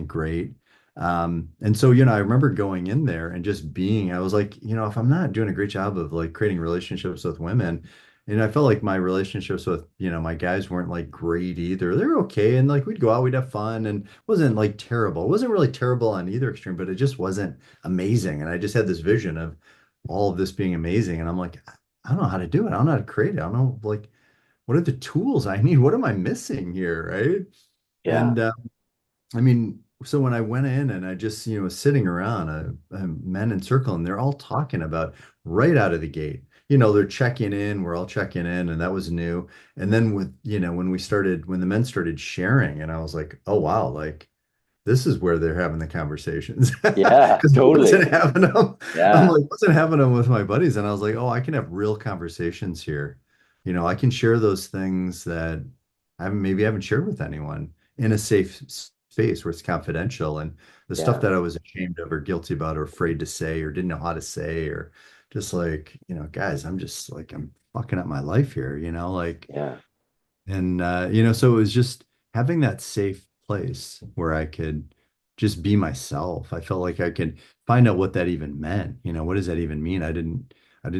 S2: great. And so, I remember going in there and just being, I was like, if I'm not doing a great job of like creating relationships with women, and I felt like my relationships with, my guys weren't like great either. They were okay. And like we'd go out, we'd have fun and it wasn't like terrible. It wasn't really terrible on either extreme, but it just wasn't amazing. And I just had this vision of all of this being amazing. And I'm like, I don't know how to do it. I don't know how to create it. I don't know, like, what are the tools I need? What am I missing here? Right.
S1: yeah,
S2: And I mean, so when I went in and I just, was sitting around men in circle and they're all talking about right out of the gate, they're checking in, we're all checking in, and that was new. And then when the men started sharing, and I was like, oh, wow, like, this is where they're having the conversations
S1: yeah,
S2: because I
S1: totally.
S2: wasn't having them. I'm
S1: Yeah,
S2: like, wasn't having them with my buddies. And I was like, oh, I can have real conversations here. I can share those things that maybe haven't shared with anyone in a safe space where it's confidential. And the stuff
S1: yeah,
S2: that I was ashamed of or guilty about or afraid to say or didn't know how to say or just like, guys, I'm just like, I'm fucking up my life here, like,
S1: yeah,
S2: and so it was just having that safe place where I could just be myself. I felt like I could find out what that even meant. What does that even mean? I didn't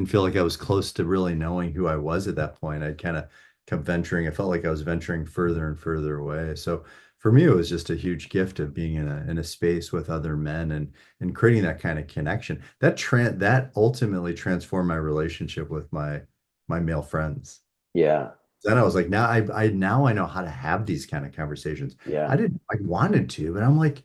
S2: feel like I was close to really knowing who I was at that point. I kind of kept venturing. I felt like I was venturing further and further away. So for me, it was just a huge gift of being in a space with other men and creating that kind of connection. That ultimately transformed my relationship with my male friends.
S1: yeah.
S2: Then I was like, now I know how to have these kind of conversations.
S1: Yeah.
S2: I wanted to, but I'm like,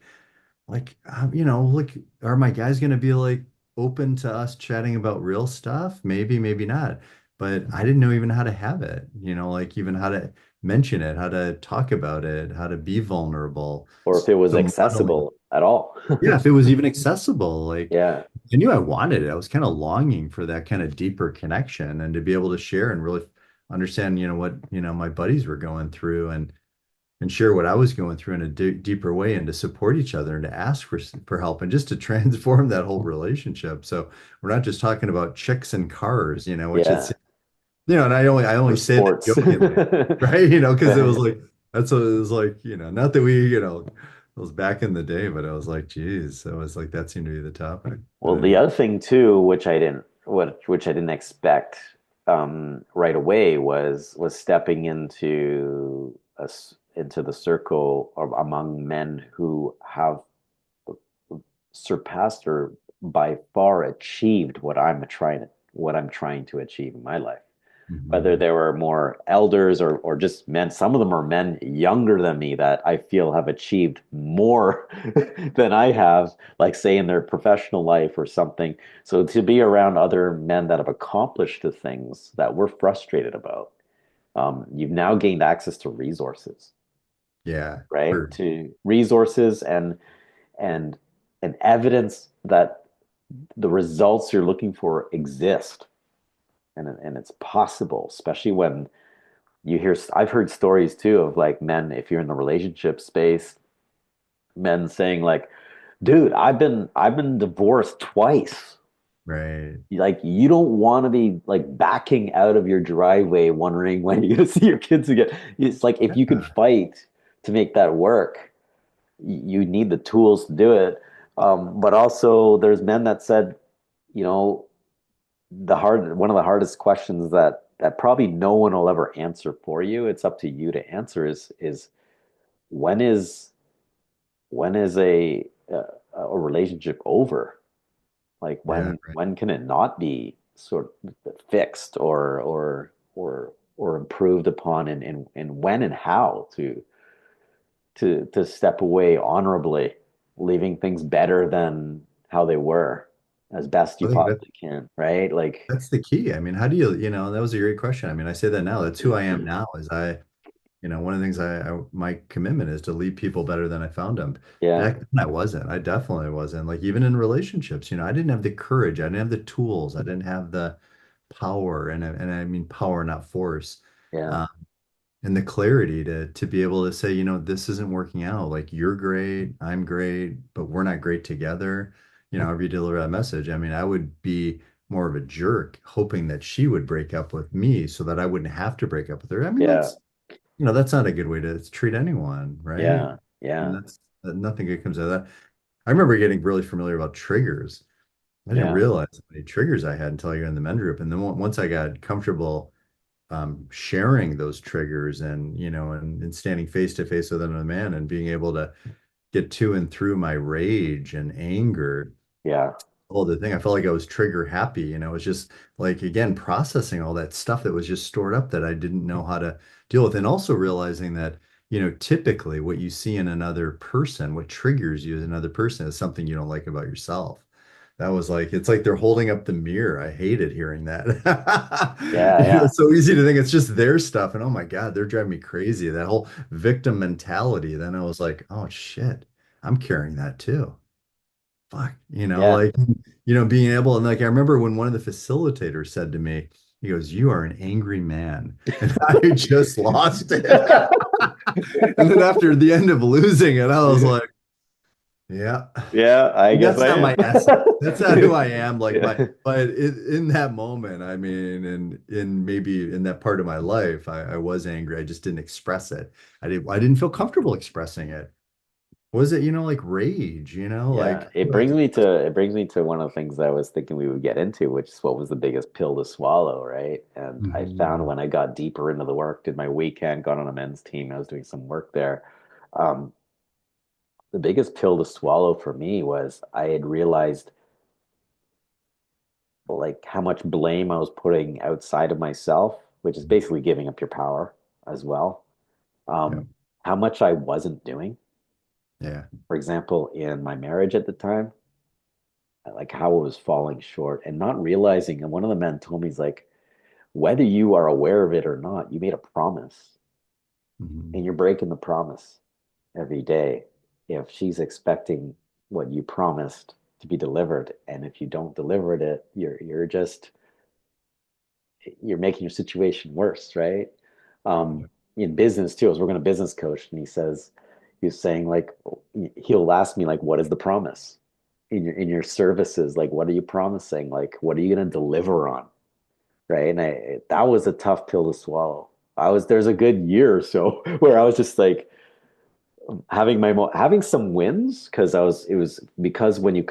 S2: are my guys going to be like open to us chatting about real stuff? Maybe, maybe not. But I didn't know even how to have it, like even how to mention it, how to talk about it, how to be vulnerable.
S1: Or if it was
S2: So modeling,
S1: accessible at all.
S2: yeah, if it was even accessible, like
S1: Yeah.
S2: I knew I wanted it. I was kind of longing for that kind of deeper connection and to be able to share and really understand, what, my buddies were going through and share what I was going through in a deeper way and to support each other and to ask for help and just to transform that whole relationship. So we're not just talking about chicks and cars, which
S1: Yeah.
S2: it's, and I only
S1: Or
S2: say that
S1: sports.
S2: jokingly, right? Because it was like, that's what it was like, not that it was back in the day, but I was like, geez, I was like, that seemed to be the topic. But
S1: Well, the
S2: anyway.
S1: other thing too, which I didn't expect right away was stepping into the circle among men who have surpassed or by far achieved what I'm trying to achieve in my life. Whether
S2: Mhm.
S1: there were more elders or just men, some of them are men younger than me that I feel have achieved more than I have, like say in their professional life or something. So to be around other men that have accomplished the things that we're frustrated about, you've now gained access to resources,
S2: Yeah,
S1: right?
S2: for
S1: To resources and and evidence that the results you're looking for exist, and it's possible, especially when I've heard stories too of like men, if you're in the relationship space, men saying like, dude, I've been divorced twice.
S2: right.
S1: Like you don't want to be like backing out of your driveway wondering when you're gonna see your kids again. It's like if you could
S2: Yeah.
S1: fight to make that work, you need the tools to do it. But also there's men that said, you know, one of the hardest questions that probably no one will ever answer for you. It's up to you to answer is when is a relationship over? Like
S2: Yeah.
S1: when can it not be sort of fixed or improved upon, and when and how to step away honorably, leaving things better than how they were as best you
S2: I think that
S1: possibly can, right? Like,
S2: that's the key. I mean, how do that was a great question. I mean, I say that now. That's who I am now. One of the things my commitment is to leave people better than I found them.
S1: yeah,
S2: Back then I wasn't. I definitely wasn't. Like even in relationships, I didn't have the courage. I didn't have the tools. I didn't have the power, and I mean power, not force.
S1: yeah,
S2: Um, and the clarity to be able to say, this isn't working out. Like you're great, I'm great, but we're not great together. If you deliver that message, I mean, I would be more of a jerk hoping that she would break up with me so that I wouldn't have to break up with her. I mean,
S1: yeah,
S2: that's not a good way to treat anyone, right?
S1: yeah,
S2: And
S1: yeah,
S2: nothing good comes out of that. I remember getting really familiar about triggers. I didn't
S1: yeah,
S2: realize how many triggers I had until I got in the men's group. And then once I got comfortable sharing those triggers and and standing face to face with another man and being able to get to and through my rage and anger,
S1: yeah,
S2: all the thing, I felt like I was trigger happy. It was just like again processing all that stuff that was just stored up that I didn't know how to deal with, and also realizing that typically what you see in another person, what triggers you as another person, is something you don't like about yourself. That was like, it's like they're holding up the mirror. I hated hearing that.
S1: yeah, yeah,
S2: It's so easy to think it's just their stuff. And oh my God, they're driving me crazy. That whole victim mentality. Then I was like, oh shit, I'm carrying that too. Fuck,
S1: yeah,
S2: like, being able, and like, I remember when one of the facilitators said to me, he goes, you are an angry man. And I just lost it. And then after the end of losing it, I was like, yeah.
S1: yeah. I guess
S2: That's
S1: I
S2: not
S1: am.
S2: my essence. That's not who I am. Like
S1: Yeah,
S2: but in that moment, I mean, in maybe in that part of my life, I was angry. I just didn't express it. I didn't feel comfortable expressing it. Was it, like rage,
S1: yeah.
S2: like like
S1: It brings me to one of the things that I was thinking we would get into, which is what was the biggest pill to swallow, right? And I found
S2: Mhm.
S1: when I got deeper into the work, did my weekend, got on a men's team, I was doing some work there. Um, the biggest pill to swallow for me was I had realized like how much blame I was putting outside of myself, which is basically giving up your power as well.
S2: Yeah.
S1: Um, how much I wasn't doing,
S2: Yeah.
S1: for example, in my marriage at the time, like how it was falling short and not realizing. And one of the men told me, he's like, whether you are aware of it or not, you made a promise and
S2: Mhm.
S1: you're breaking the promise every day. If she's expecting what you promised to be delivered, and if you don't deliver it, you're making your situation worse, right? Um, in business too, I was working a business coach, and he was saying like he'll ask me like, what is the promise in your services? Like, what are you promising? Like, what are you going to deliver on? Right? And that was a tough pill to swallow. There's a good year or so where I was just like having some wins because it was because when you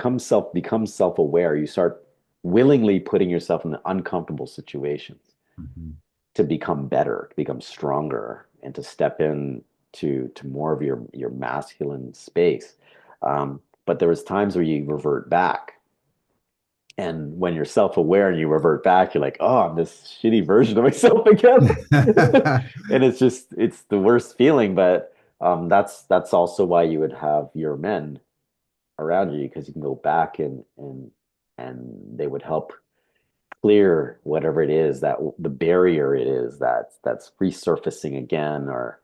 S1: become self-aware, you start willingly putting yourself in uncomfortable situations
S2: Mhm.
S1: to become better, to become stronger, and to step in to more of your masculine space. But there was times where you revert back. And when you're self-aware and you revert back, you're like, oh, I'm this shitty version of myself again. And it's the worst feeling. But that's also why you would have your men around you because you can go back and they would help clear whatever it is that the barrier it is that's resurfacing again, or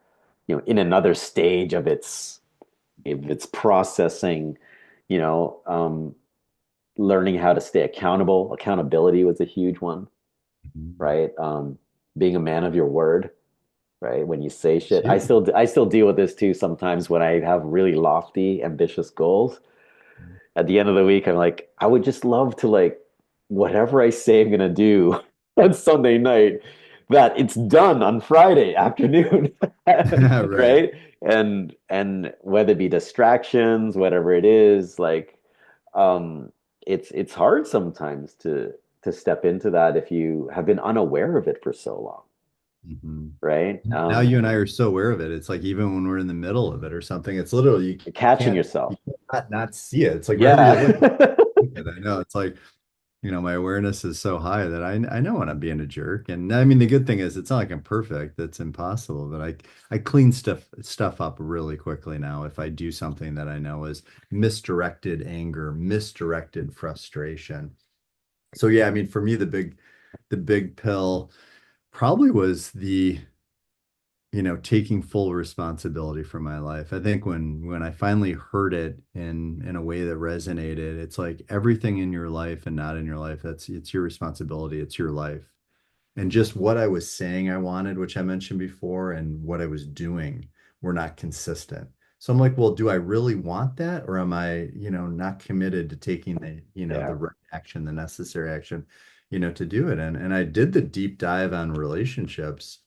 S1: in another stage of its processing, you know, learning how to stay accountable. Accountability was a huge one,
S2: Mhm.
S1: right? Being a man of your word, right? When you say shit,
S2: Yeah.
S1: I still deal with this too sometimes when I have really lofty, ambitious goals. At the end of the week, I'm like, I would just love to like whatever I say I'm gonna do on Sunday night, that it's done on Friday afternoon,
S2: Right.
S1: right? And whether it be distractions, whatever it is, like um, it's hard sometimes to step into that if you have been unaware of it for so long,
S2: Mhm.
S1: right?
S2: Now you and I are so aware of it. It's like even when we're in the middle of it or something, it's literally
S1: You're
S2: you
S1: catching
S2: can't you
S1: yourself.
S2: can't not see it. It's like wherever you look,
S1: Yeah.
S2: I know it's like, my awareness is so high that I know when I'm being a jerk. And I mean, the good thing is it's not like I'm perfect. That's impossible. But I clean stuff up really quickly now if I do something that I know is misdirected anger, misdirected frustration. So yeah, I mean, for me, the big pill probably was taking full responsibility for my life. I think when I finally heard it in a way that resonated, it's like everything in your life and not in your life, it's your responsibility, it's your life. And just what I was saying I wanted, which I mentioned before, and what I was doing were not consistent. So I'm like, well, do I really want that? Or am I, not committed to taking the
S1: Yeah.
S2: right action, the necessary action, to do it? And I did the deep dive on relationships,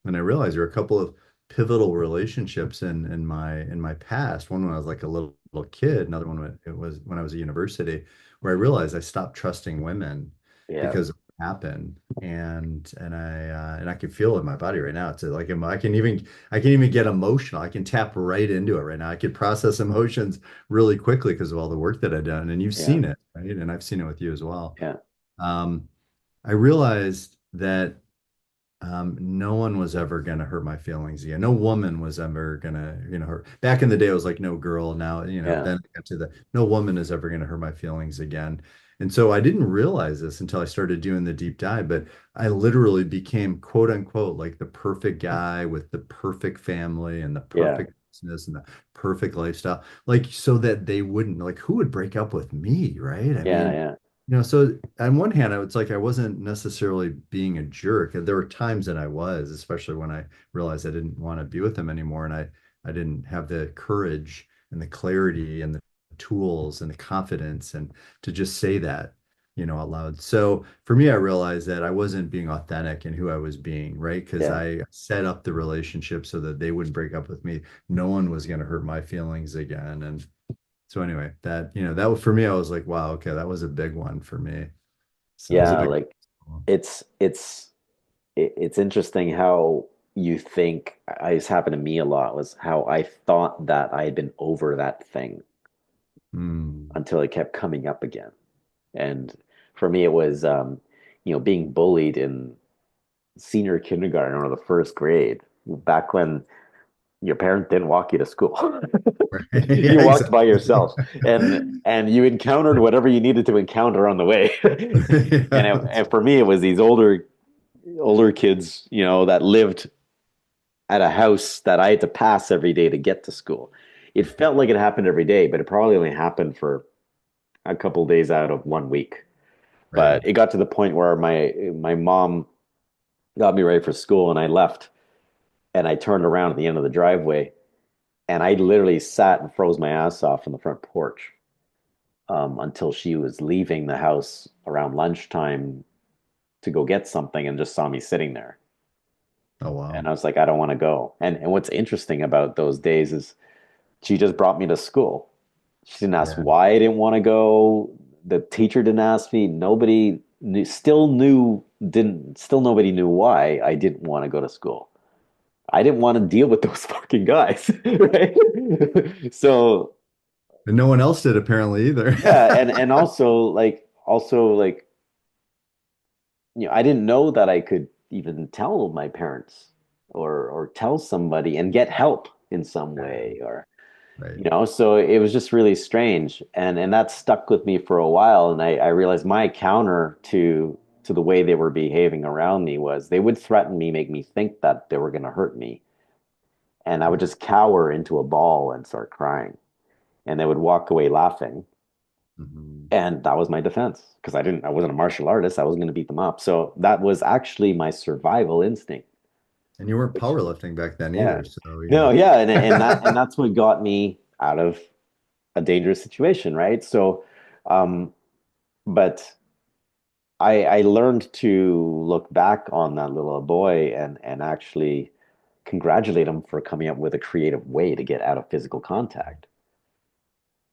S2: and I realized there were a couple of pivotal relationships in my past. One when I was like a little kid, another one when it was when I was at university, where I realized I stopped trusting women
S1: Yeah.
S2: because happened, and I can feel it in my body right now. It's like I can even get emotional. I can tap right into it right now. I can process emotions really quickly because of all the work that I've done, and you've
S1: Yeah.
S2: seen it, right? And I've seen it with you as well.
S1: Yeah.
S2: um, I realized that no one was ever going to hurt my feelings again. No woman was ever going to, hurt. Back in the day, it was like no girl. Now,
S1: Yeah.
S2: then I got to the no woman is ever going to hurt my feelings again. And so I didn't realize this until I started doing the deep dive, but I literally became quote unquote like the perfect guy with the perfect family and the
S1: Yeah.
S2: perfect business and the perfect lifestyle, like so that they wouldn't like who would break up with me, right? I
S1: Yeah.
S2: mean,
S1: Yeah.
S2: so on one hand, it's like I wasn't necessarily being a jerk. There were times that I was, especially when I realized I didn't want to be with him anymore, and I didn't have the courage and the clarity and the tools and the confidence and to just say that, out loud. So for me, I realized that I wasn't being authentic in who I was being, right? Because
S1: Yeah.
S2: I set up the relationship so that they wouldn't break up with me. No one was going to hurt my feelings again, and so anyway, that was for me, I was like, wow, okay, that was a big one for me. So it was a
S1: Yeah.
S2: big.
S1: Like it's it's it's interesting how you think. It's happened to me a lot. Was how I thought that I had been over that thing
S2: Hmm.
S1: until it kept coming up again. And for me, it was being bullied in senior kindergarten or the first grade, back when your parents didn't walk you to school.
S2: Yeah,
S1: You walked by
S2: exactly.
S1: yourself, and you encountered whatever you needed to encounter on the way.
S2: Yeah,
S1: And for me, it was these older kids, that lived at a house that I had to pass every day to get to school. It felt like it happened every day, but it probably only happened for a couple of days out of 1 week.
S2: right.
S1: But it got to the point where my mom got me ready for school, and I left, and I turned around at the end of the driveway, and I literally sat and froze my ass off on the front porch until she was leaving the house around lunchtime to go get something, and just saw me sitting there.
S2: Oh,
S1: And
S2: wow.
S1: I was like, I don't want to go. And what's interesting about those days is she just brought me to school. She didn't ask
S2: Yeah.
S1: why I didn't want to go. The teacher didn't ask me. Nobody knew, still nobody knew why I didn't want to go to school. I didn't want to deal with those fucking guys, right? So
S2: And no one else did apparently either.
S1: yeah, and also like I didn't know that I could even tell my parents or tell somebody and get help in some way, or
S2: Right.
S1: so it was just really strange, and that stuck with me for a while. And I realized my counter to the way they were behaving around me was they would threaten me, make me think that they were going to hurt me, and I would just cower into a ball and start crying, and they would walk away laughing.
S2: Mhm.
S1: And that was my defense, because I wasn't a martial artist. I wasn't going to beat them up. So that was actually my survival instinct,
S2: And you weren't
S1: which,
S2: powerlifting back then
S1: yeah.
S2: either. So,
S1: No, yeah. And that's what got me out of a dangerous situation, right? So, um, but I learned to look back on that little boy and actually congratulate him for coming up with a creative way to get out of physical contact,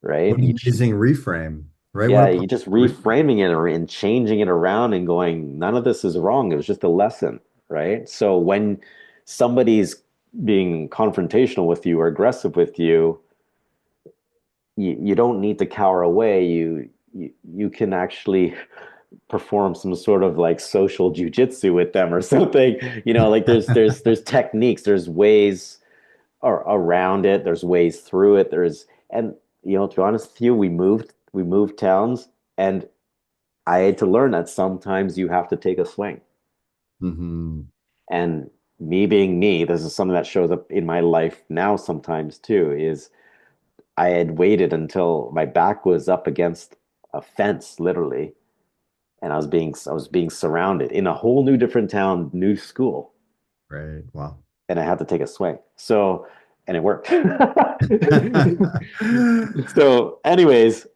S1: right?
S2: what an amazing reframe, right? What
S1: Yeah,
S2: a
S1: you
S2: powerful
S1: just
S2: reframe.
S1: reframing it and changing it around and going, none of this is wrong. It was just a lesson, right? So when somebody's being confrontational with you or aggressive with you, you don't need to cower away. You can actually perform some sort of like social jujitsu with them or something. Like there's techniques, there's ways around it, there's ways through it. And to be honest with you, we moved towns, and I had to learn that sometimes you have to take a swing.
S2: Hmm.
S1: And me being me, this is something that shows up in my life now sometimes too, is I had waited until my back was up against a fence, literally, and I was being surrounded in a whole new different town, new school,
S2: Right. Wow.
S1: and I had to take a swing. So, and it worked. So, anyways,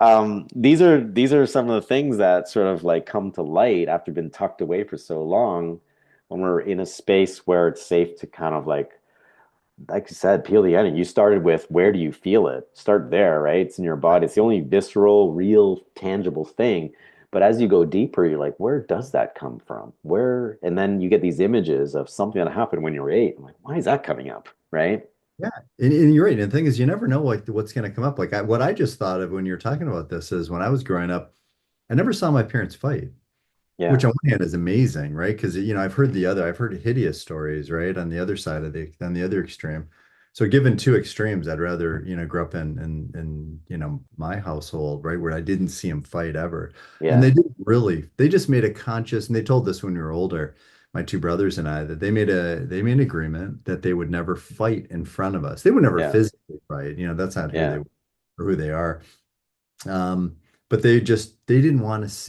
S1: these are some of the things that sort of like come to light after been tucked away for so long, when we're in a space where it's safe to kind of like you said, peel the onion. You started with, where do you feel it? Start there, right? It's in your body. It's the only visceral, real, tangible thing. But as you go deeper, you're like, where does that come from? Where? And then you get these images of something that happened when you were 8. I'm like, why is that coming up? Right?
S2: Yeah, and you're right. And the thing is, you never know what's going to come up. What I just thought of when you're talking about this is when I was growing up, I never saw my parents fight,
S1: Yeah.
S2: which on one hand is amazing, right? Because I've heard hideous stories, right, on the other side of on the other extreme. So given two extremes, I'd rather grow up in my household, right, where I didn't see them fight ever, and
S1: Yeah.
S2: they just made a conscious, and they told this when we were older, my two brothers and I, that they made an agreement that they would never fight in front of us. They would never
S1: Yeah.
S2: physically fight, that's not who they
S1: Yeah.
S2: were or who they are. But they didn't want us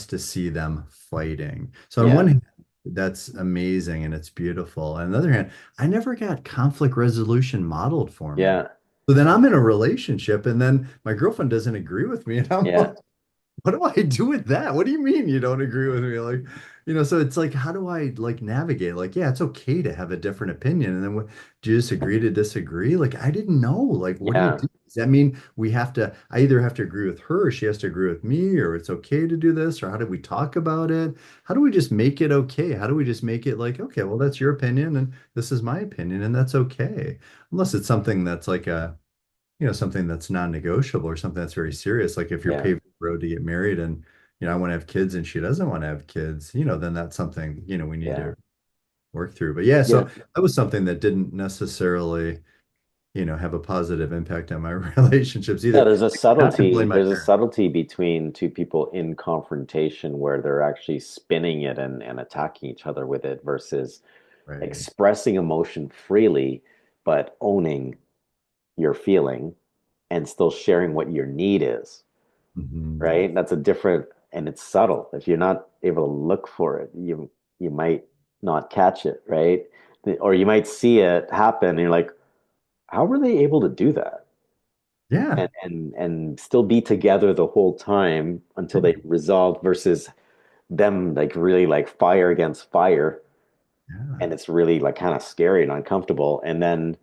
S2: to see them fighting. So on one
S1: Yeah.
S2: hand, that's amazing and it's beautiful. On the other hand, I never got conflict resolution modeled for me.
S1: Yeah.
S2: So then I'm in a relationship and then my girlfriend doesn't agree with me and I'm like,
S1: Yeah.
S2: what do I do with that? What do you mean you don't agree with me? So it's like, how do I like navigate? Like, yeah, it's okay to have a different opinion. And then do you just agree to disagree? Like, I didn't know. Like, what do you
S1: Yeah.
S2: do? Does that mean I either have to agree with her, or she has to agree with me, or it's okay to do this? Or how do we talk about it? How do we just make it okay? How do we just make it like, okay, well, that's your opinion and this is my opinion and that's okay. Unless it's something that's like something that's non-negotiable or something that's very serious. Like if you're
S1: Yeah.
S2: paving the road to get married and I want to have kids and she doesn't want to have kids, then that's something, we need
S1: Yeah.
S2: to work through. But yeah,
S1: Yeah.
S2: so that was something that didn't necessarily, have a positive impact on my relationships
S1: Yeah,
S2: either.
S1: there's a
S2: Not to
S1: subtlety.
S2: blame my
S1: There's a
S2: parents.
S1: subtlety between two people in confrontation where they're actually spinning it and attacking each other with it versus
S2: Right.
S1: expressing emotion freely, but owning your feeling and still sharing what your need is,
S2: Mhm.
S1: right? That's a different, and it's subtle. If you're not able to look for it, you might not catch it, right? Or you might see it happen and you're like, how were they able to do that?
S2: Yeah.
S1: And still be together the whole time until they resolve versus them like really like fire against fire,
S2: Yeah.
S1: and it's really like kind of scary and uncomfortable, and then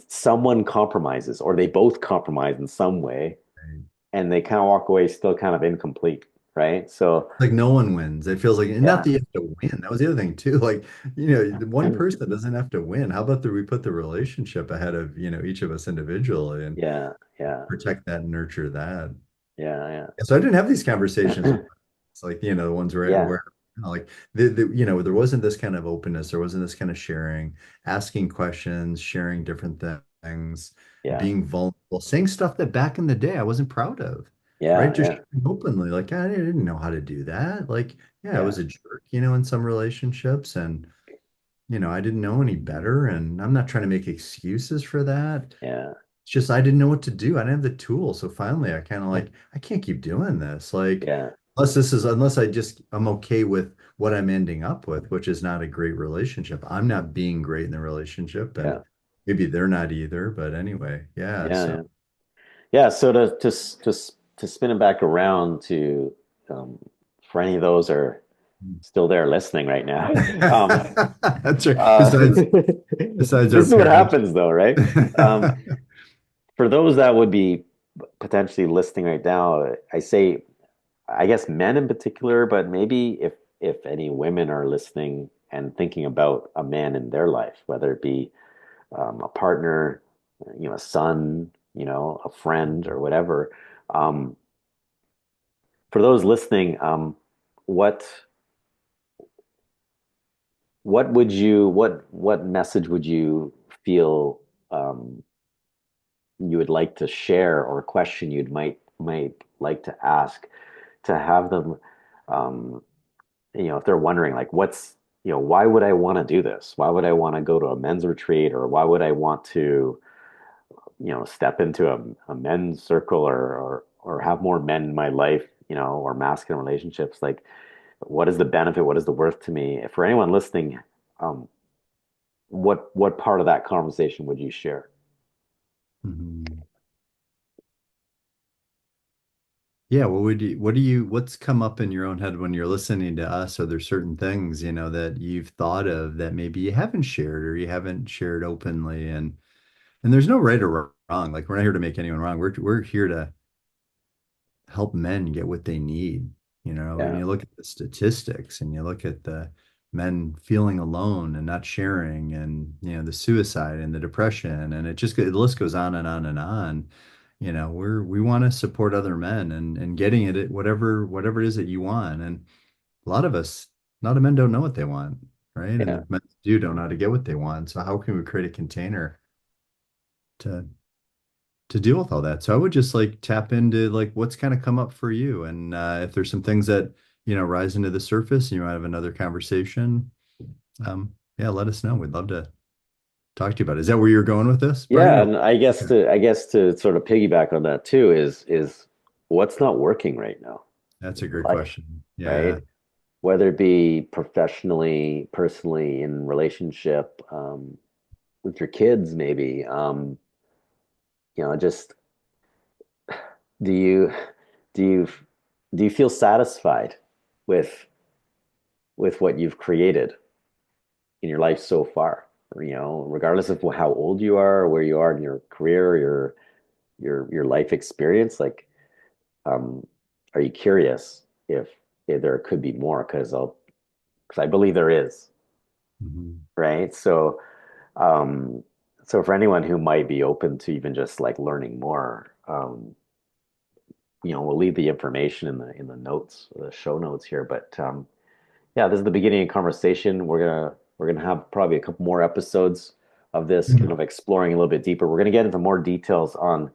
S1: someone compromises or they both compromise in some way,
S2: Right.
S1: and they kind of walk away still kind of incomplete, right? So
S2: Like no one wins. It feels like, and not
S1: yeah.
S2: that you have to win. That was the other thing too. Like, the one person doesn't have to win. How about we put the relationship ahead of, each of us individually and
S1: Yeah, yeah,
S2: protect that and nurture that.
S1: yeah,
S2: And so I didn't have these conversations
S1: yeah.
S2: with it's like, the ones where,
S1: Yeah,
S2: like there wasn't this kind of openness, there wasn't this kind of sharing, asking questions, sharing different things,
S1: yeah,
S2: being vulnerable, saying stuff that back in the day I wasn't proud of, right?
S1: yeah,
S2: Just
S1: yeah,
S2: sharing openly, like I didn't know how to do that. Like, yeah, I
S1: yeah,
S2: was a jerk, in some relationships, and I didn't know any better, and I'm not trying to make excuses for that.
S1: yeah,
S2: It's just I didn't know what to do. I didn't have the tools. So finally I kind of like, I can't keep doing this. Like,
S1: yeah,
S2: unless I'm okay with what I'm ending up with, which is not a great relationship. I'm not being great in the relationship, and
S1: yeah,
S2: maybe they're not either. But anyway, yeah.
S1: yeah,
S2: So
S1: yeah. Yeah, so to spin it back around to um, for any of those who are still there listening right now,
S2: that's right.
S1: uh,
S2: Besides
S1: this
S2: our
S1: is what
S2: parents.
S1: happens though, right? Um, for those that would be potentially listening right now, I say, I guess men in particular, but maybe if any women are listening and thinking about a man in their life, whether it be a partner, a son, a friend or whatever. Um, for those listening, what what message would you feel you would like to share, or a question you'd might like to ask to have them, um, if they're wondering like why would I want to do this? Why would I want to go to a men's retreat, or why would I want to step into a men's circle, or have more men in my life, or masculine relationships? Like, what is the benefit? What is the worth to me? For anyone listening, um, what part of that conversation would you share?
S2: Mhm. Yeah, what's come up in your own head when you're listening to us? Are there certain things, that you've thought of that maybe you haven't shared or you haven't shared openly? And there's no right or wrong. Like we're not here to make anyone wrong. We're here to help men get what they need. When
S1: Yeah,
S2: you look at the statistics and you look at the men feeling alone and not sharing, and the suicide and the depression, and the list goes on and on and on. We want to support other men and getting it at whatever it is that you want. And a lot of us, a lot of men don't know what they want, right? And
S1: yeah,
S2: the men don't know how to get what they want. So how can we create a container to deal with all that? So I would just like tap into like what's kind of come up for you. And if there's some things that, rise into the surface and you might have another conversation, yeah, let us know. We'd love to talk to you about it. Is that where you're going with this, Brian?
S1: yeah.
S2: Or
S1: And I guess to sort of piggyback on that too is what's not working right now
S2: that's
S1: in
S2: a
S1: your
S2: great
S1: life,
S2: question.
S1: right?
S2: Yeah.
S1: Whether it be professionally, personally, in relationship, with your kids, maybe. Just do you do you do you feel satisfied with what you've created in your life so far? Or, regardless of how old you are, or where you are in your career, your life experience, like, um, are you curious if there could be more? Because I believe there is,
S2: Mhm.
S1: right? Um, so for anyone who might be open to even just like learning more, we'll leave the information in the notes, the show notes here. But yeah, this is the beginning of conversation. We're gonna have probably a couple more episodes of this, kind
S2: Mhm.
S1: of exploring a little bit deeper. We're gonna get into more details on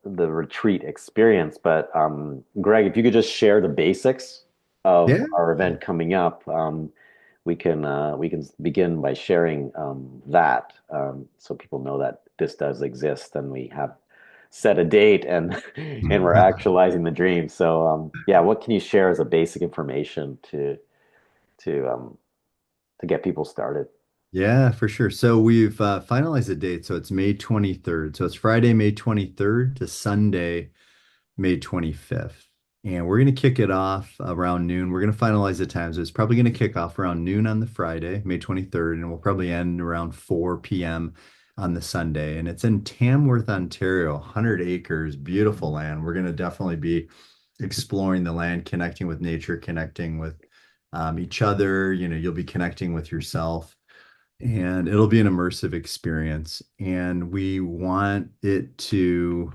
S1: the retreat experience. But Greg, if you could just share the basics of
S2: Yeah.
S1: our event coming up, we can begin by sharing that, so people know that this does exist and we have set a date and and we're actualizing the dream. So yeah, what can you share as a basic information to um, to get people started?
S2: Yeah, for sure. So we've finalized the date. So it's May 23rd. So it's Friday, May 23rd to Sunday, May 25th. And we're going to kick it off around noon. We're going to finalize the times. It's probably going to kick off around noon on the Friday, May 23rd, and we'll probably end around 4 p.m. on the Sunday. And it's in Tamworth, Ontario, 100 acres, beautiful land. We're going to definitely be exploring the land, connecting with nature, connecting with each other. You'll be connecting with yourself, and it'll be an immersive experience. And we want it to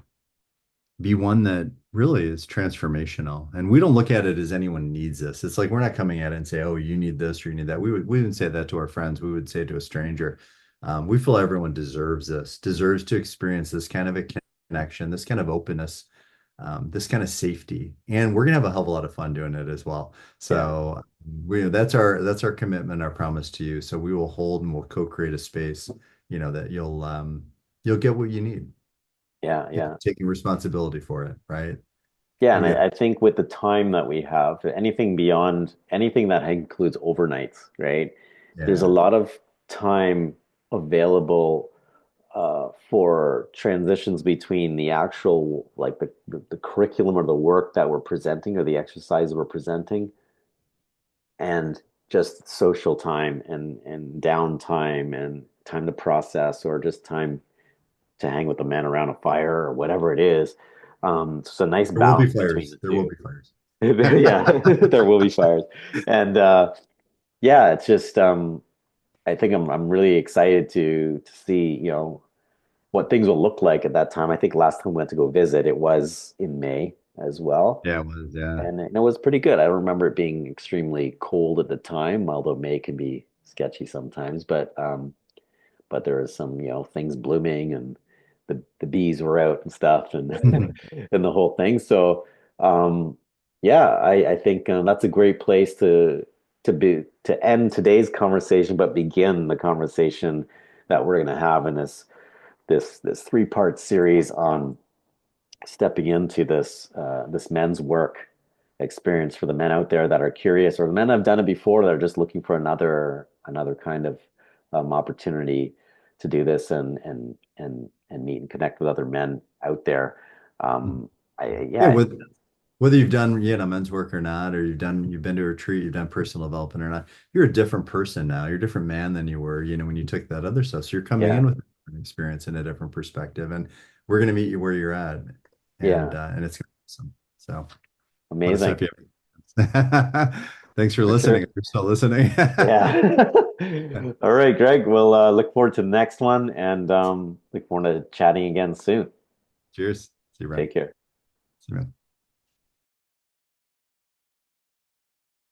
S2: be one that really is transformational. And we don't look at it as anyone needs this. It's like we're not coming at it and say, "Oh, you need this or you need that." We wouldn't say that to our friends. We would say to a stranger, we feel everyone deserves this, deserves to experience this kind of a connection, this kind of openness, this kind of safety. And we're gonna have a hell of a lot of fun doing it as well.
S1: Yeah,
S2: So that's our commitment, our promise to you. So we will hold and we'll co-create a space, that you'll get what you need,
S1: yeah, yeah.
S2: taking responsibility for it, right?
S1: Yeah,
S2: You'll
S1: and
S2: get,
S1: I think with the time that we have, anything beyond anything that includes overnights, right? There's a
S2: yeah.
S1: lot of time available for transitions between the actual, like the curriculum or the work that we're presenting or the exercise we're presenting, and just social time and downtime and time to process or just time to hang with the men around a fire or whatever it is. It's a nice
S2: There will be
S1: balance between
S2: fires.
S1: the
S2: There will
S1: two.
S2: be fires.
S1: Yeah, there will be fires. And yeah, it's just I think I'm really excited to see, what things will look like at that time. I think last time we went to go visit, it was in May as well.
S2: Yeah, it was. Yeah.
S1: And it was pretty good. I don't remember it being extremely cold at the time, although May can be sketchy sometimes. But there was some, things blooming and the bees were out and stuff and and the whole thing. So yeah, I think that's a great place to end today's conversation, but begin the conversation that we're going to have in this three-part series on stepping into this men's work experience for the men out there that are curious, or the men that have done it before that are just looking for another kind of opportunity to do this and meet and connect with other men out there. Um,
S2: Yeah,
S1: yeah, I think
S2: whether you've done, men's work or not, or you've been to a retreat, you've done personal development or not, you're a different person now. You're a different man than you were, when you took that other stuff. So you're coming
S1: yeah,
S2: in with a different experience and a different perspective, and we're going to meet you where you're at,
S1: yeah,
S2: and it's awesome. So let us know
S1: amazing
S2: if you Thanks for
S1: for
S2: listening.
S1: sure.
S2: If you're still listening.
S1: Yeah. All right, Greg. We'll look forward to the next one and look forward to chatting again soon.
S2: Cheers. See you, Brian.
S1: Take care.
S2: See you, man.